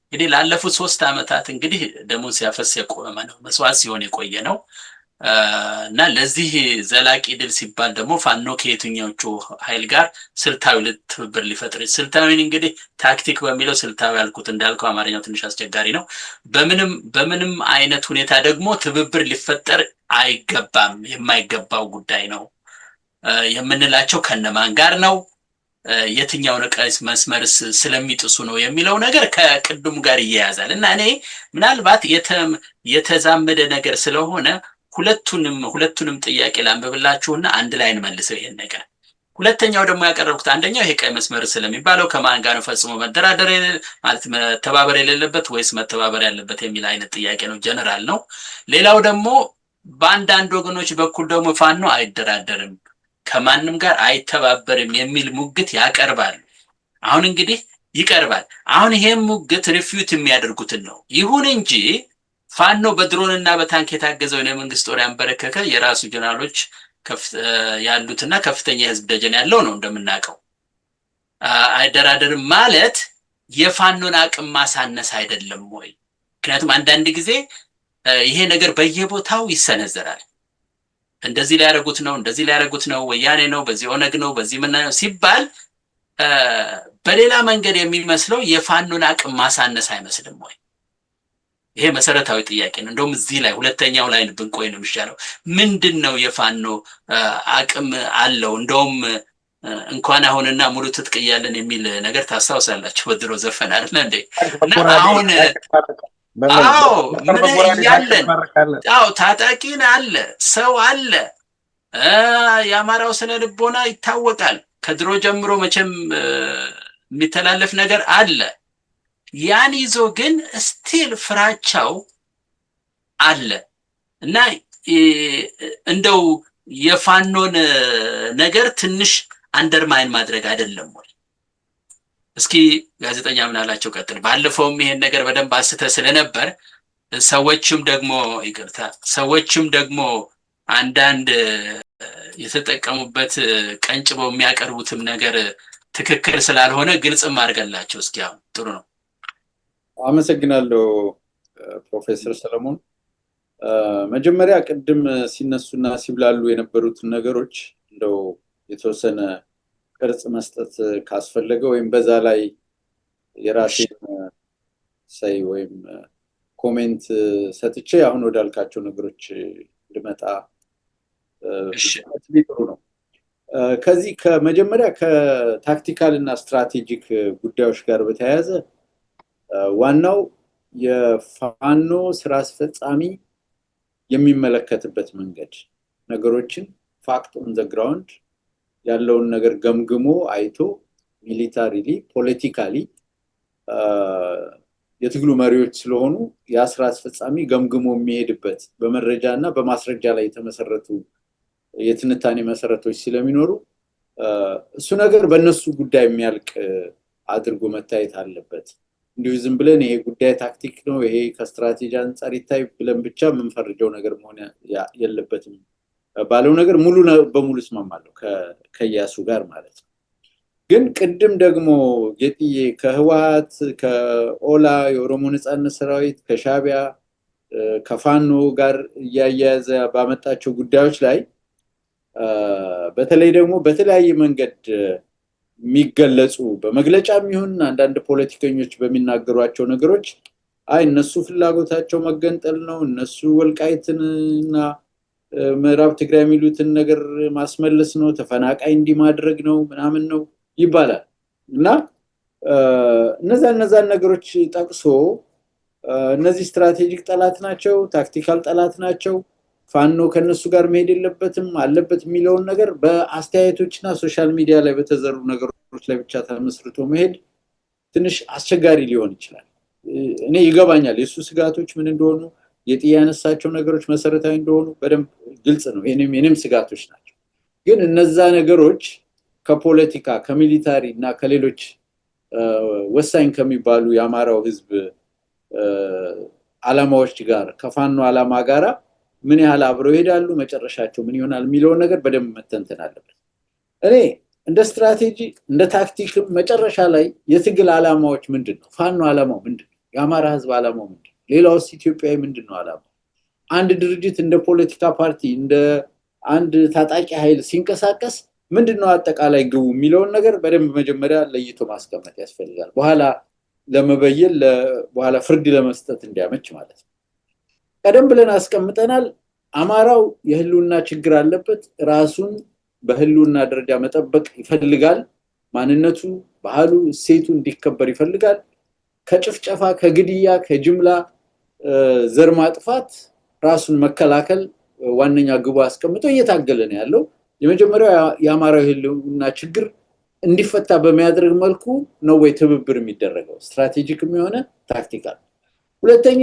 እንግዲህ ላለፉት 3 ዓመታት እንግዲህ ደሙን ሲያፈስ የቆመ ነው፣ መስዋዕት ሲሆን የቆየ ነው። እና ለዚህ ዘላቂ ድል ሲባል ደግሞ ፋኖ ከየትኛዎቹ ኃይል ጋር ስልታዊ ትብብር ሊፈጥር ስልታዊን እንግዲህ ታክቲክ በሚለው ስልታዊ ያልኩት እንዳልከው አማርኛው ትንሽ አስቸጋሪ ነው። በምንም አይነት ሁኔታ ደግሞ ትብብር ሊፈጠር አይገባም፣ የማይገባው ጉዳይ ነው የምንላቸው ከነማን ጋር ነው፣ የትኛውን ቀይስ መስመርስ ስለሚጥሱ ነው የሚለው ነገር ከቅድሙ ጋር ይያያዛል እና እኔ ምናልባት የተዛመደ ነገር ስለሆነ ሁለቱንም ጥያቄ ላንብብላችሁና አንድ ላይ እንመልሰው ይሄን ነገር። ሁለተኛው ደግሞ ያቀረብኩት አንደኛው ይሄ ቀይ መስመር ስለሚባለው ከማን ጋር ነው ፈጽሞ መደራደር ማለት መተባበር የሌለበት ወይስ መተባበር ያለበት የሚል አይነት ጥያቄ ነው፣ ጀነራል ነው። ሌላው ደግሞ በአንዳንድ ወገኖች በኩል ደግሞ ፋኖ አይደራደርም ከማንም ጋር አይተባበርም የሚል ሙግት ያቀርባል። አሁን እንግዲህ ይቀርባል። አሁን ይሄን ሙግት ሪፊዩት የሚያደርጉትን ነው። ይሁን እንጂ ፋኖ በድሮንና በታንክ የታገዘውን የመንግስት ጦር ያንበረከከ የራሱ ጀነራሎች ያሉትና ከፍተኛ የህዝብ ደጀን ያለው ነው እንደምናውቀው። አይደራደርም ማለት የፋኖን አቅም ማሳነስ አይደለም ወይ? ምክንያቱም አንዳንድ ጊዜ ይሄ ነገር በየቦታው ይሰነዘራል። እንደዚህ ሊያደርጉት ነው፣ ወያኔ ነው፣ በዚህ ኦነግ ነው፣ በዚህ ምን ሲባል በሌላ መንገድ የሚመስለው የፋኖን አቅም ማሳነስ አይመስልም ወይ? ይሄ መሰረታዊ ጥያቄ ነው። እንደውም እዚህ ላይ ሁለተኛው ላይ ብንቆይ ነው የሚሻለው። ምንድነው የፋኖ አቅም አለው? እንደውም እንኳን አሁንና ሙሉ ትጥቅ እያለን የሚል ነገር ታስታውሳላችሁ በድሮ ዘፈን አይደል እንዴ? እና አሁን ምን እያለን ታጣቂን አለ፣ ሰው አለ፣ የአማራው ስነ ልቦና ይታወቃል። ከድሮ ጀምሮ መቼም የሚተላለፍ ነገር አለ። ያን ይዞ ግን ስቲል ፍራቻው አለ እና እንደው የፋኖን ነገር ትንሽ አንደርማይን ማድረግ አይደለም ወይ? እስኪ ጋዜጠኛ ምን አላቸው ቀጥል። ባለፈውም ይሄን ነገር በደንብ አንስተ ስለነበር ሰዎችም ደግሞ አንዳንድ የተጠቀሙበት ቀንጭበው የሚያቀርቡትም ነገር ትክክል ስላልሆነ ግልጽም አድርገላቸው እስኪ። አሁን ጥሩ ነው። አመሰግናለሁ ፕሮፌሰር ሰለሞን። መጀመሪያ ቅድም ሲነሱና ሲብላሉ የነበሩትን ነገሮች እንደው የተወሰነ ቅርጽ መስጠት ካስፈለገ ወይም በዛ ላይ የራሴን ሳይ ወይም ኮሜንት ሰጥቼ አሁን ወዳልካቸው ነገሮች ልመጣ ጥሩ ነው። ከዚህ ከመጀመሪያ ከታክቲካል እና ስትራቴጂክ ጉዳዮች ጋር በተያያዘ ዋናው የፋኖ ስራ አስፈጻሚ የሚመለከትበት መንገድ ነገሮችን ፋክት ኦን ዘ ግራውንድ ያለውን ነገር ገምግሞ አይቶ ሚሊታሪሊ ፖለቲካሊ የትግሉ መሪዎች ስለሆኑ የስራ አስፈጻሚ ገምግሞ የሚሄድበት በመረጃ እና በማስረጃ ላይ የተመሰረቱ የትንታኔ መሰረቶች ስለሚኖሩ እሱ ነገር በእነሱ ጉዳይ የሚያልቅ አድርጎ መታየት አለበት። እንዲሁ ዝም ብለን ይሄ ጉዳይ ታክቲክ ነው ይሄ ከስትራቴጂ አንፃር ይታይ ብለን ብቻ የምንፈርጀው ነገር መሆን የለበትም ባለው ነገር ሙሉ በሙሉ እስማማለሁ ከያሱ ጋር ማለት ነው። ግን ቅድም ደግሞ የጥዬ ከህወሓት ከኦላ የኦሮሞ ነጻነት ሰራዊት ከሻቢያ ከፋኖ ጋር እያያዘ ባመጣቸው ጉዳዮች ላይ በተለይ ደግሞ በተለያየ መንገድ የሚገለጹ በመግለጫም ይሁን አንዳንድ ፖለቲከኞች በሚናገሯቸው ነገሮች እነሱ ፍላጎታቸው መገንጠል ነው፣ እነሱ ወልቃይትንና ምዕራብ ትግራይ የሚሉትን ነገር ማስመለስ ነው፣ ተፈናቃይ እንዲማድረግ ነው ምናምን ነው ይባላል እና እነዛን ነገሮች ጠቅሶ እነዚህ ስትራቴጂክ ጠላት ናቸው፣ ታክቲካል ጠላት ናቸው፣ ፋኖ ከነሱ ጋር መሄድ የለበትም አለበት የሚለውን ነገር በአስተያየቶችና ሶሻል ሚዲያ ላይ በተዘሩ ነገሮች ላይ ብቻ ተመስርቶ መሄድ ትንሽ አስቸጋሪ ሊሆን ይችላል። እኔ ይገባኛል የሱ ስጋቶች ምን እንደሆኑ፣ የጥያነሳቸው ነገሮች መሰረታዊ እንደሆኑ በደንብ ግልጽ ነው። የኔም ስጋቶች ናቸው። ግን እነዛ ነገሮች ከፖለቲካ ከሚሊታሪ እና ከሌሎች ወሳኝ ከሚባሉ የአማራው ህዝብ አላማዎች ጋር ከፋኖ አላማ ጋራ ምን ያህል አብረው ይሄዳሉ፣ መጨረሻቸው ምን ይሆናል የሚለውን ነገር በደንብ መተንተን አለበት። እኔ እንደ ስትራቴጂ እንደ ታክቲክም መጨረሻ ላይ የትግል አላማዎች ምንድነው? ፋኖ አላማው ምንድነው? የአማራ ህዝብ አላማው ምንድነው? ሌላውስ ኢትዮጵያዊ ምንድነው አላማው? አንድ ድርጅት እንደ ፖለቲካ ፓርቲ እንደ አንድ ታጣቂ ኃይል ሲንቀሳቀስ ምንድነው አጠቃላይ ግቡ የሚለውን ነገር በደንብ መጀመሪያ ለይቶ ማስቀመጥ ያስፈልጋል። በኋላ ለመበየን በኋላ ፍርድ ለመስጠት እንዲያመች ማለት ነው። ቀደም ብለን አስቀምጠናል። አማራው የህልውና ችግር አለበት። ራሱን በህልውና ደረጃ መጠበቅ ይፈልጋል። ማንነቱ፣ ባህሉ፣ እሴቱ እንዲከበር ይፈልጋል። ከጭፍጨፋ፣ ከግድያ፣ ከጅምላ ዘር ማጥፋት ራሱን መከላከል ዋነኛ ግቡ አስቀምጦ እየታገለ ነው ያለው። የመጀመሪያው የአማራው ህልውና ችግር እንዲፈታ በሚያደርግ መልኩ ነው ወይ ትብብር የሚደረገው፣ ስትራቴጂክም የሆነ ታክቲካል። ሁለተኛ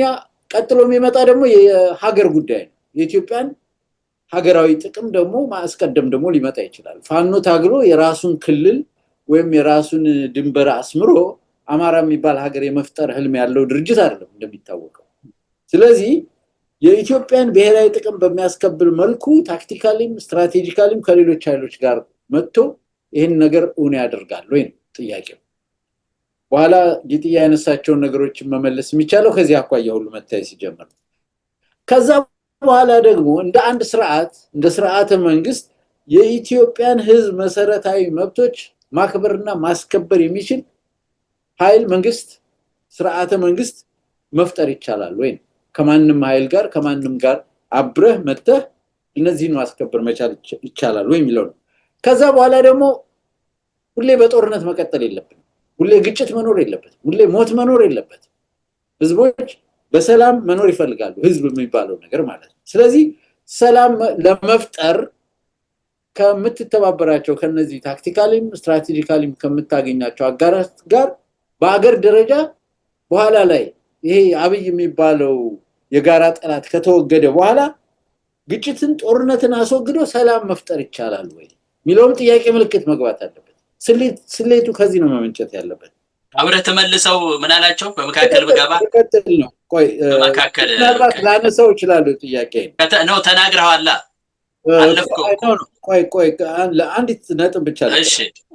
ቀጥሎ የሚመጣ ደግሞ የሀገር ጉዳይ ነው። የኢትዮጵያን ሀገራዊ ጥቅም ደግሞ ማስቀደም ደግሞ ሊመጣ ይችላል። ፋኖ ታግሎ የራሱን ክልል ወይም የራሱን ድንበር አስምሮ አማራ የሚባል ሀገር የመፍጠር ህልም ያለው ድርጅት አይደለም እንደሚታወቀው። ስለዚህ የኢትዮጵያን ብሔራዊ ጥቅም በሚያስከብር መልኩ ታክቲካሊም ስትራቴጂካሊም ከሌሎች ኃይሎች ጋር መጥቶ ይህን ነገር እውን ያደርጋል ወይ ነው ጥያቄው። በኋላ ጌጥያ ያነሳቸውን ነገሮችን መመለስ የሚቻለው ከዚህ አኳያ ሁሉ መታየት ሲጀምር፣ ከዛ በኋላ ደግሞ እንደ አንድ ስርዓት እንደ ስርዓተ መንግስት የኢትዮጵያን ህዝብ መሰረታዊ መብቶች ማክበርና ማስከበር የሚችል ኃይል መንግስት ስርዓተ መንግስት መፍጠር ይቻላል ወይ ነው። ከማንም ኃይል ጋር ከማንም ጋር አብረህ መተህ እነዚህን ማስከበር መቻል ይቻላል ወይ የሚለው ነው። ከዛ በኋላ ደግሞ ሁሌ በጦርነት መቀጠል የለብንም። ሁሌ ግጭት መኖር የለበትም። ሁሌ ሞት መኖር የለበትም። ህዝቦች በሰላም መኖር ይፈልጋሉ፣ ህዝብ የሚባለው ነገር ማለት ነው። ስለዚህ ሰላም ለመፍጠር ከምትተባበራቸው ከነዚህ ታክቲካሊም ስትራቴጂካሊም ከምታገኛቸው አጋራት ጋር በአገር ደረጃ በኋላ ላይ ይሄ አብይ የሚባለው የጋራ ጠላት ከተወገደ በኋላ ግጭትን ጦርነትን አስወግዶ ሰላም መፍጠር ይቻላል ወይ የሚለውም ጥያቄ ምልክት መግባት አለበት። ስሌቱ ከዚህ ነው መመንጨት ያለበት። አብረህ ተመልሰው ምን አላቸው? በመካከል በገባ ተከተል ነው። ቆይ በመካከል ላነሳው ይችላል ጥያቄ ነው ተናግረዋል። አለፍከው። ቆይ ለአንዲት ነጥብ ብቻ ነው።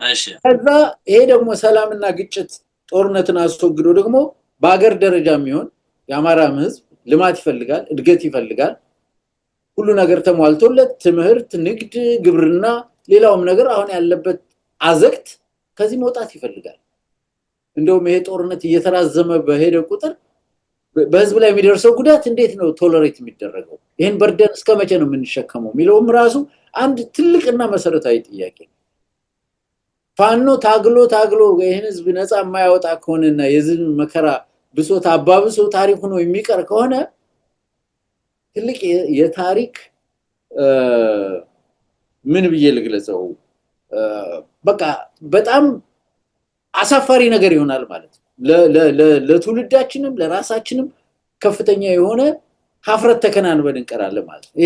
እሺ ከዛ ይሄ ደግሞ ሰላምና ግጭት ጦርነትን አስወግዶ ደግሞ በአገር ደረጃ የሚሆን የአማራ ህዝብ ልማት ይፈልጋል፣ እድገት ይፈልጋል። ሁሉ ነገር ተሟልቶለት ትምህርት፣ ንግድ፣ ግብርና፣ ሌላውም ነገር አሁን ያለበት አዘቅት ከዚህ መውጣት ይፈልጋል። እንደውም ይሄ ጦርነት እየተራዘመ በሄደ ቁጥር በህዝብ ላይ የሚደርሰው ጉዳት እንዴት ነው ቶለሬት የሚደረገው? ይሄን በርደን እስከመቼ ነው የምንሸከመው የሚለውም ራሱ አንድ ትልቅና መሰረታዊ ጥያቄ ነው። ፋኖ ታግሎ ይሄን ህዝብ ነፃ የማያወጣ ከሆነና የህዝብ መከራ ብሶት አባብሶ ታሪክ ሆኖ የሚቀር ከሆነ ትልቅ የታሪክ ምን ብዬ ልግለጸው፣ በቃ በጣም አሳፋሪ ነገር ይሆናል ማለት ነው። ለትውልዳችንም ለራሳችንም ከፍተኛ የሆነ ሀፍረት ተከናንበን እንቀራለን ማለት ነው።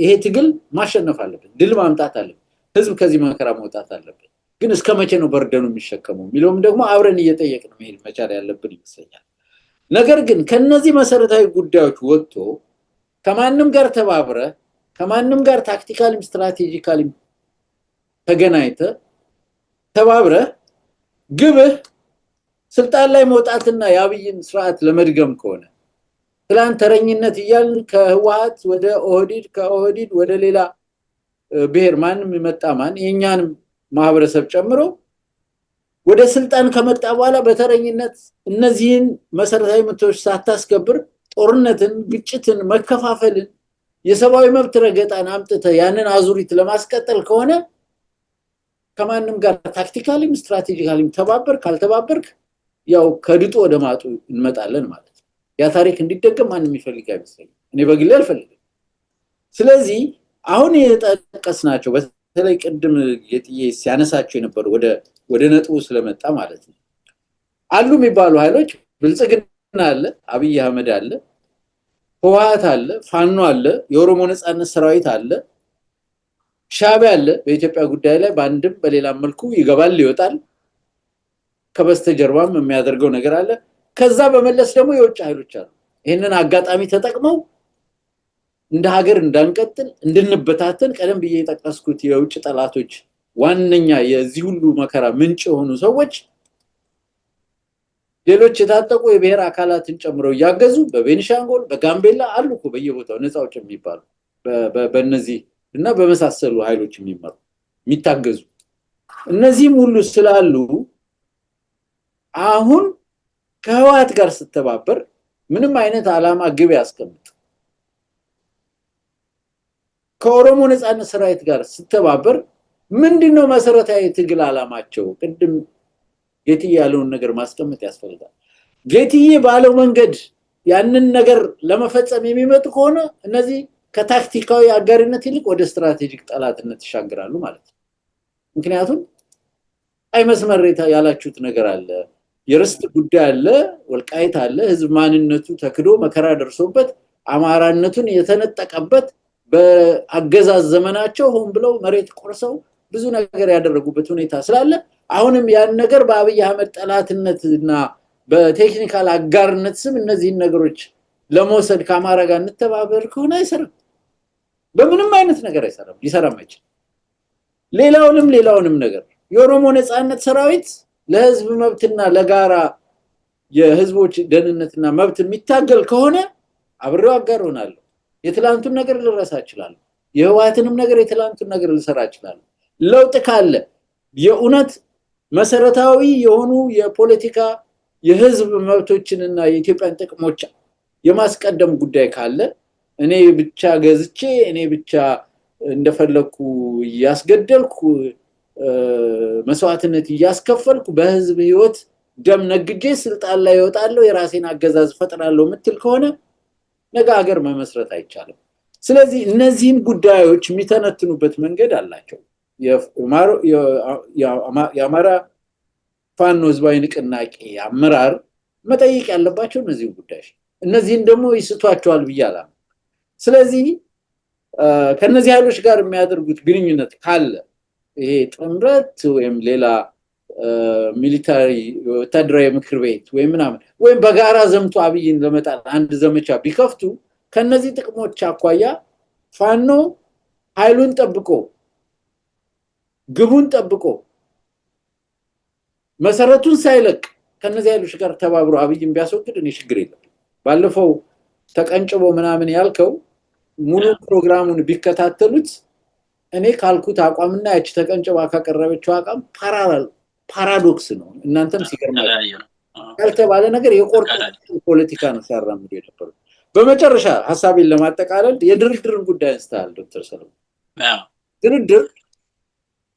ይሄ ትግል ማሸነፍ አለበት፣ ድል ማምጣት አለበት፣ ህዝብ ከዚህ መከራ መውጣት አለበት። ግን እስከ መቼ ነው በርደኑ የሚሸከመው የሚለውም ደግሞ አብረን እየጠየቅን መሄድ መቻል ያለብን ይመስለኛል። ነገር ግን ከነዚህ መሰረታዊ ጉዳዮች ወጥቶ ከማንም ጋር ተባብረ ከማንም ጋር ታክቲካሊም ስትራቴጂካሊም ተገናኝተ ተባብረ ግብህ ስልጣን ላይ መውጣትና የአብይን ስርዓት ለመድገም ከሆነ ትላንት ተረኝነት እያልን ከህወሓት ወደ ኦህዴድ ከኦህዴድ ወደ ሌላ ብሔር ማንም ይመጣ ማን የኛንም ማህበረሰብ ጨምሮ ወደ ስልጣን ከመጣ በኋላ በተረኝነት እነዚህን መሰረታዊ መብቶች ሳታስከብር ጦርነትን፣ ግጭትን፣ መከፋፈልን፣ የሰብአዊ መብት ረገጣን አምጥተ ያንን አዙሪት ለማስቀጠል ከሆነ ከማንም ጋር ታክቲካሊም ስትራቴጂካሊም ካልተባበርክ ያው ከድጡ ወደ ማጡ እንመጣለን ማለት ነው። ያ ታሪክ እንዲደገም ማንም ይፈልግ አይመስለኝም። እኔ በግሌ አልፈልግም። ስለዚህ አሁን የጠቀስናቸው በተለይ ቅድም የጥዬ ሲያነሳቸው የነበሩ ወደ ነጥቡ ስለመጣ ማለት ነው አሉ የሚባሉ ኃይሎች ብልጽግና አለ፣ አብይ አህመድ አለ፣ ህወሓት አለ፣ ፋኖ አለ፣ የኦሮሞ ነጻነት ሰራዊት አለ፣ ሻዕቢያ አለ። በኢትዮጵያ ጉዳይ ላይ በአንድም በሌላም መልኩ ይገባል ይወጣል። ከበስተጀርባም የሚያደርገው ነገር አለ። ከዛ በመለስ ደግሞ የውጭ ኃይሎች አሉ። ይህንን አጋጣሚ ተጠቅመው እንደ ሀገር እንዳንቀጥል እንድንበታተን ቀደም ብዬ የጠቀስኩት የውጭ ጠላቶች ዋነኛ የዚህ ሁሉ መከራ ምንጭ የሆኑ ሰዎች ሌሎች የታጠቁ የብሔር አካላትን ጨምረው ያገዙ በቤኒሻንጉል በጋምቤላ አሉ እኮ በየቦታው ነፃዎች የሚባሉ በእነዚህ እና በመሳሰሉ ኃይሎች የሚመሩ የሚታገዙ እነዚህም ሁሉ ስላሉ አሁን ከህወሓት ጋር ስተባበር ምንም አይነት ዓላማ ግብ ያስቀምጥ ከኦሮሞ ነፃነት ሰራዊት ጋር ስተባበር ምንድነው መሰረታዊ ትግል ዓላማቸው? ቅድም ጌትዬ ያለውን ነገር ማስቀመጥ ያስፈልጋል። ጌትዬ ባለው መንገድ ያንን ነገር ለመፈጸም የሚመጡ ከሆነ እነዚህ ከታክቲካዊ አጋሪነት ይልቅ ወደ ስትራቴጂክ ጠላትነት ይሻገራሉ ማለት ነው። ምክንያቱም አይ መስመር ያላችሁት ነገር አለ፣ የርስት ጉዳይ አለ፣ ወልቃይት አለ፣ ህዝብ ማንነቱ ተክዶ መከራ ደርሶበት አማራነቱን የተነጠቀበት በአገዛዝ ዘመናቸው ሆን ብለው መሬት ቆርሰው ብዙ ነገር ያደረጉበት ሁኔታ ስላለ አሁንም ያን ነገር በአብይ አህመድ ጠላትነትና በቴክኒካል አጋርነት ስም እነዚህን ነገሮች ለመውሰድ ከአማራ ጋር እንተባበር ከሆነ አይሰራም። በምንም አይነት ነገር አይሰራም፣ ሊሰራም አይችልም። ሌላውንም ነገር የኦሮሞ ነፃነት ሰራዊት ለህዝብ መብትና ለጋራ የህዝቦች ደህንነትና መብት የሚታገል ከሆነ አብሬው አጋር ሆናለሁ። የትላንቱን ነገር ልረሳ እችላለሁ። የህወሓትንም ነገር የትላንቱን ነገር ልሰራ እችላለሁ። ለውጥ ካለ የእውነት መሰረታዊ የሆኑ የፖለቲካ የህዝብ መብቶችንና የኢትዮጵያን ጥቅሞች የማስቀደም ጉዳይ ካለ እኔ ብቻ ገዝቼ እኔ ብቻ እንደፈለኩ ያስገደልኩ መስዋዕትነት ያስከፈልኩ በህዝብ ህይወት ደም ነግጄ ስልጣን ላይ እወጣለሁ የራሴን አገዛዝ ፈጥራለሁ ምትል ከሆነ ነገ ሀገር መመስረት አይቻልም። ስለዚህ እነዚህን ጉዳዮች የሚተነትኑበት መንገድ አላቸው። የአማራ ፋኖ ህዝባዊ ንቅናቄ አመራር መጠየቅ ያለባቸው እነዚህ ጉዳዮች እነዚህን ደግሞ ይስቷቸዋል ብያላ። ስለዚህ ከነዚህ ኃይሎች ጋር የሚያደርጉት ግንኙነት ካለ ይሄ ጥምረት ወይም ሌላ ሚሊታሪ ወታደራዊ ምክር ቤት ወይም ምናምን ወይም በጋራ ዘምቶ አብይን ለመጣል አንድ ዘመቻ ቢከፍቱ ከነዚህ ጥቅሞች አኳያ ፋኖ ኃይሉን ጠብቆ ግቡን ጠብቆ መሰረቱን ሳይለቅ ከነዚህ ኃይሎች ጋር ተባብሮ አብይን ቢያስወግድ እኔ ችግር የለም። ባለፈው ተቀንጭቦ ምናምን ያልከው ሙሉ ፕሮግራሙን ቢከታተሉት እኔ ካልኩት አቋምና ያቺ ተቀንጭባ ካቀረበችው አቋም ፓራዶክስ ነው። እናንተም ሲገርማችሁ ካልተባለ ነገር የቆርጥ ፖለቲካ ነው ሲያራምዱ የነበረው። በመጨረሻ ሐሳቤን ለማጠቃለል የድርድርን ጉዳይ አንስተሃል ዶክተር ሰለሞን።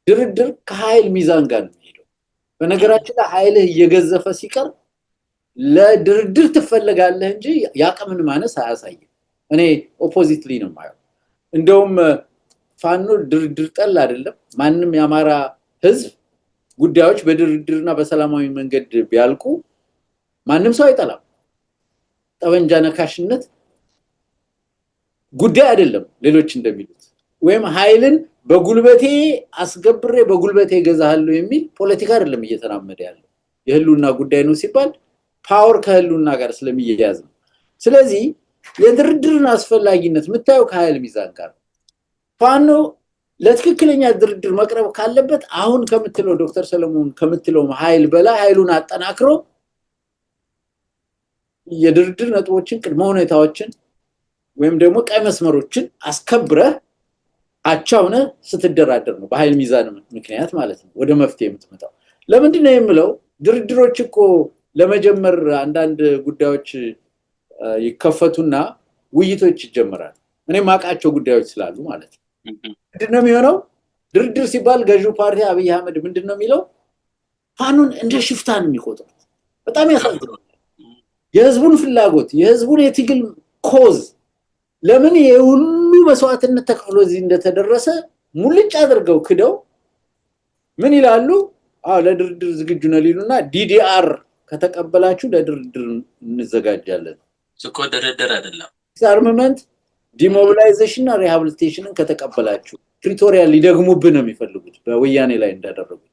ድርድር ከኃይል ሚዛን ጋር ነው የሚሄደው። በነገራችን ላይ ኃይልህ እየገዘፈ ሲቀር ለድርድር ትፈልጋለህ እንጂ ያቅምን ማነስ አያሳይም። እኔ ኦፖዚትሊ ነው የማየው። እንደውም ፋኖ ድርድር ጠል አይደለም። ማንም የአማራ ህዝብ ጉዳዮች በድርድርና በሰላማዊ መንገድ ቢያልቁ ማንም ሰው አይጠላም። ጠበንጃ ነካሽነት ጉዳይ አይደለም ሌሎች እንደሚሉት፣ ወይም ኃይልን በጉልበቴ አስገብሬ በጉልበቴ ገዛሃለሁ የሚል ፖለቲካ አይደለም እየተራመደ ያለው። የህልውና ጉዳይ ነው ሲባል ፓወር ከህልውና ጋር ስለሚያያዝ ነው። ስለዚህ የድርድርን አስፈላጊነት የምታየው ከኃይል ሚዛን ጋር ፋኖ ለትክክለኛ ድርድር መቅረብ ካለበት አሁን ከምትለው ዶክተር ሰለሞን ከምትለው ኃይል በላይ ኃይሉን አጠናክሮ የድርድር ነጥቦችን ቅድመ ሁኔታዎችን ወይም ደግሞ ቀይ መስመሮችን አስከብረህ አቻውነ ስትደራደር ነው በኃይል ሚዛን ምክንያት ማለት ነው ወደ መፍትሄ የምትመጣው። ለምንድን ነው የምለው? ድርድሮች እኮ ለመጀመር አንዳንድ ጉዳዮች ይከፈቱና ውይይቶች ይጀምራሉ። እኔ ማቃቸው ጉዳዮች ስላሉ ማለት ነው። ምንድነው የሚሆነው? ድርድር ሲባል ገዢው ፓርቲ አብይ አህመድ ምንድነው የሚለው? ፋኖን እንደ ሽፍታ ነው የሚቆጥሩት። በጣም ያሳዝናል። የህዝቡን ፍላጎት የህዝቡን የትግል ኮዝ ለምን የሁሉ መስዋዕትነት ተከፍሎ እዚህ እንደተደረሰ ሙልጭ አድርገው ክደው ምን ይላሉ? ለድርድር ዝግጁ ነን ይሉና ዲዲአር ከተቀበላችሁ ለድርድር እንዘጋጃለን። እኮ ድርድር አይደለም አርመመንት ዲሞቢላይዜሽን እና ሪሃቢሊቴሽንን ከተቀበላችሁ ፕሪቶሪያ ሊደግሙብን ነው የሚፈልጉት በወያኔ ላይ እንዳደረጉት።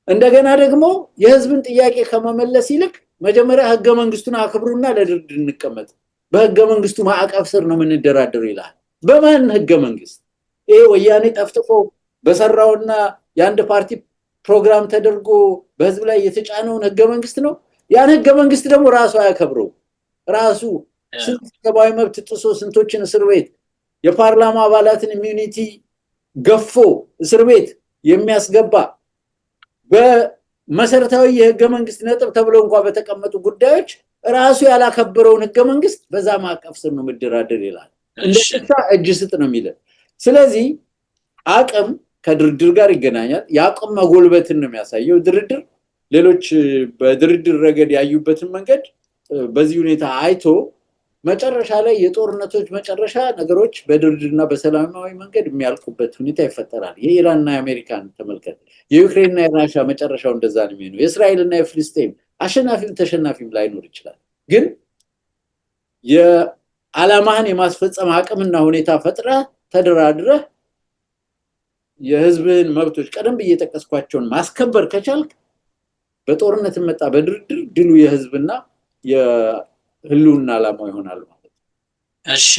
እንደገና ደግሞ የህዝብን ጥያቄ ከመመለስ ይልቅ መጀመሪያ ህገ መንግስቱን አክብሩና ለድርድር እንቀመጥ፣ በህገ መንግስቱ ማዕቀፍ ስር ነው የምንደራደር ይላል። በማን ህገ መንግስት? ይሄ ወያኔ ጠፍጥፎ በሰራውና የአንድ ፓርቲ ፕሮግራም ተደርጎ በህዝብ ላይ የተጫነውን ህገ መንግስት ነው። ያን ህገ መንግስት ደግሞ ራሱ አያከብረው። ራሱ ስንት ሰብአዊ መብት ጥሶ ስንቶችን እስር ቤት የፓርላማ አባላትን ኢሚዩኒቲ ገፎ እስር ቤት የሚያስገባ በመሰረታዊ የህገ መንግስት ነጥብ ተብለው እንኳን በተቀመጡ ጉዳዮች ራሱ ያላከበረውን ህገ መንግስት በዛ ማዕቀፍ ስር ነው መደራደር ይላል። እንደዛ እጅ ስጥ ነው የሚለው። ስለዚህ አቅም ከድርድር ጋር ይገናኛል። የአቅም መጎልበትን ነው የሚያሳየው ድርድር። ሌሎች በድርድር ረገድ ያዩበትን መንገድ በዚህ ሁኔታ አይቶ መጨረሻ ላይ የጦርነቶች መጨረሻ ነገሮች በድርድርና በሰላማዊ መንገድ የሚያልቁበት ሁኔታ ይፈጠራል። የኢራንና የአሜሪካን ተመልከት። የዩክሬንና የራሻ መጨረሻው እንደዛ ነው የሚሆነው። የእስራኤልና የፍልስጤም አሸናፊም ተሸናፊም ላይኖር ይችላል። ግን የዓላማህን የማስፈጸም አቅምና ሁኔታ ፈጥረህ ተደራድረህ የህዝብህን መብቶች ቀደም ብዬ የጠቀስኳቸውን ማስከበር ከቻልክ በጦርነት መጣ በድርድር ድሉ የህዝብና የህልውና ዓላማው ይሆናል ማለት ነው። እሺ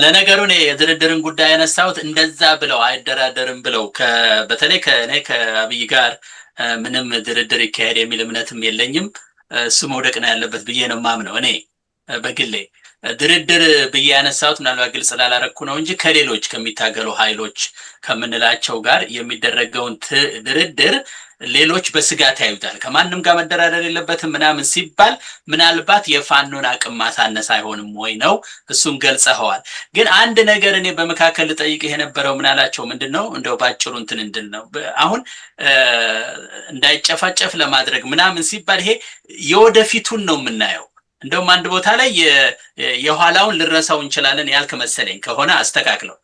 ለነገሩ እኔ የድርድርን ጉዳይ ያነሳሁት እንደዛ ብለው አይደራደርም ብለው በተለይ ከኔ ከአብይ ጋር ምንም ድርድር ይካሄድ የሚል እምነትም የለኝም። እሱ መውደቅ ነው ያለበት ብዬ ነው ማምነው እኔ በግሌ። ድርድር ብዬ ያነሳሁት ምናልባት ግልጽ ላላረኩ ነው እንጂ ከሌሎች ከሚታገሉ ኃይሎች ከምንላቸው ጋር የሚደረገውን ድርድር ሌሎች በስጋት ያዩታል። ከማንም ጋር መደራደር የለበትም ምናምን ሲባል ምናልባት የፋኖን አቅም ማሳነስ አይሆንም ወይ ነው። እሱን ገልጸኸዋል። ግን አንድ ነገር እኔ በመካከል ልጠይቅህ የነበረው ምናላቸው ምንድነው እንደው ባጭሩ እንትን እንድል ነው። አሁን እንዳይጨፋጨፍ ለማድረግ ምናምን ሲባል ይሄ የወደፊቱን ነው የምናየው። እንደውም አንድ ቦታ ላይ የኋላውን ልረሳው እንችላለን ያልክ መሰለኝ። ከሆነ አስተካክለው።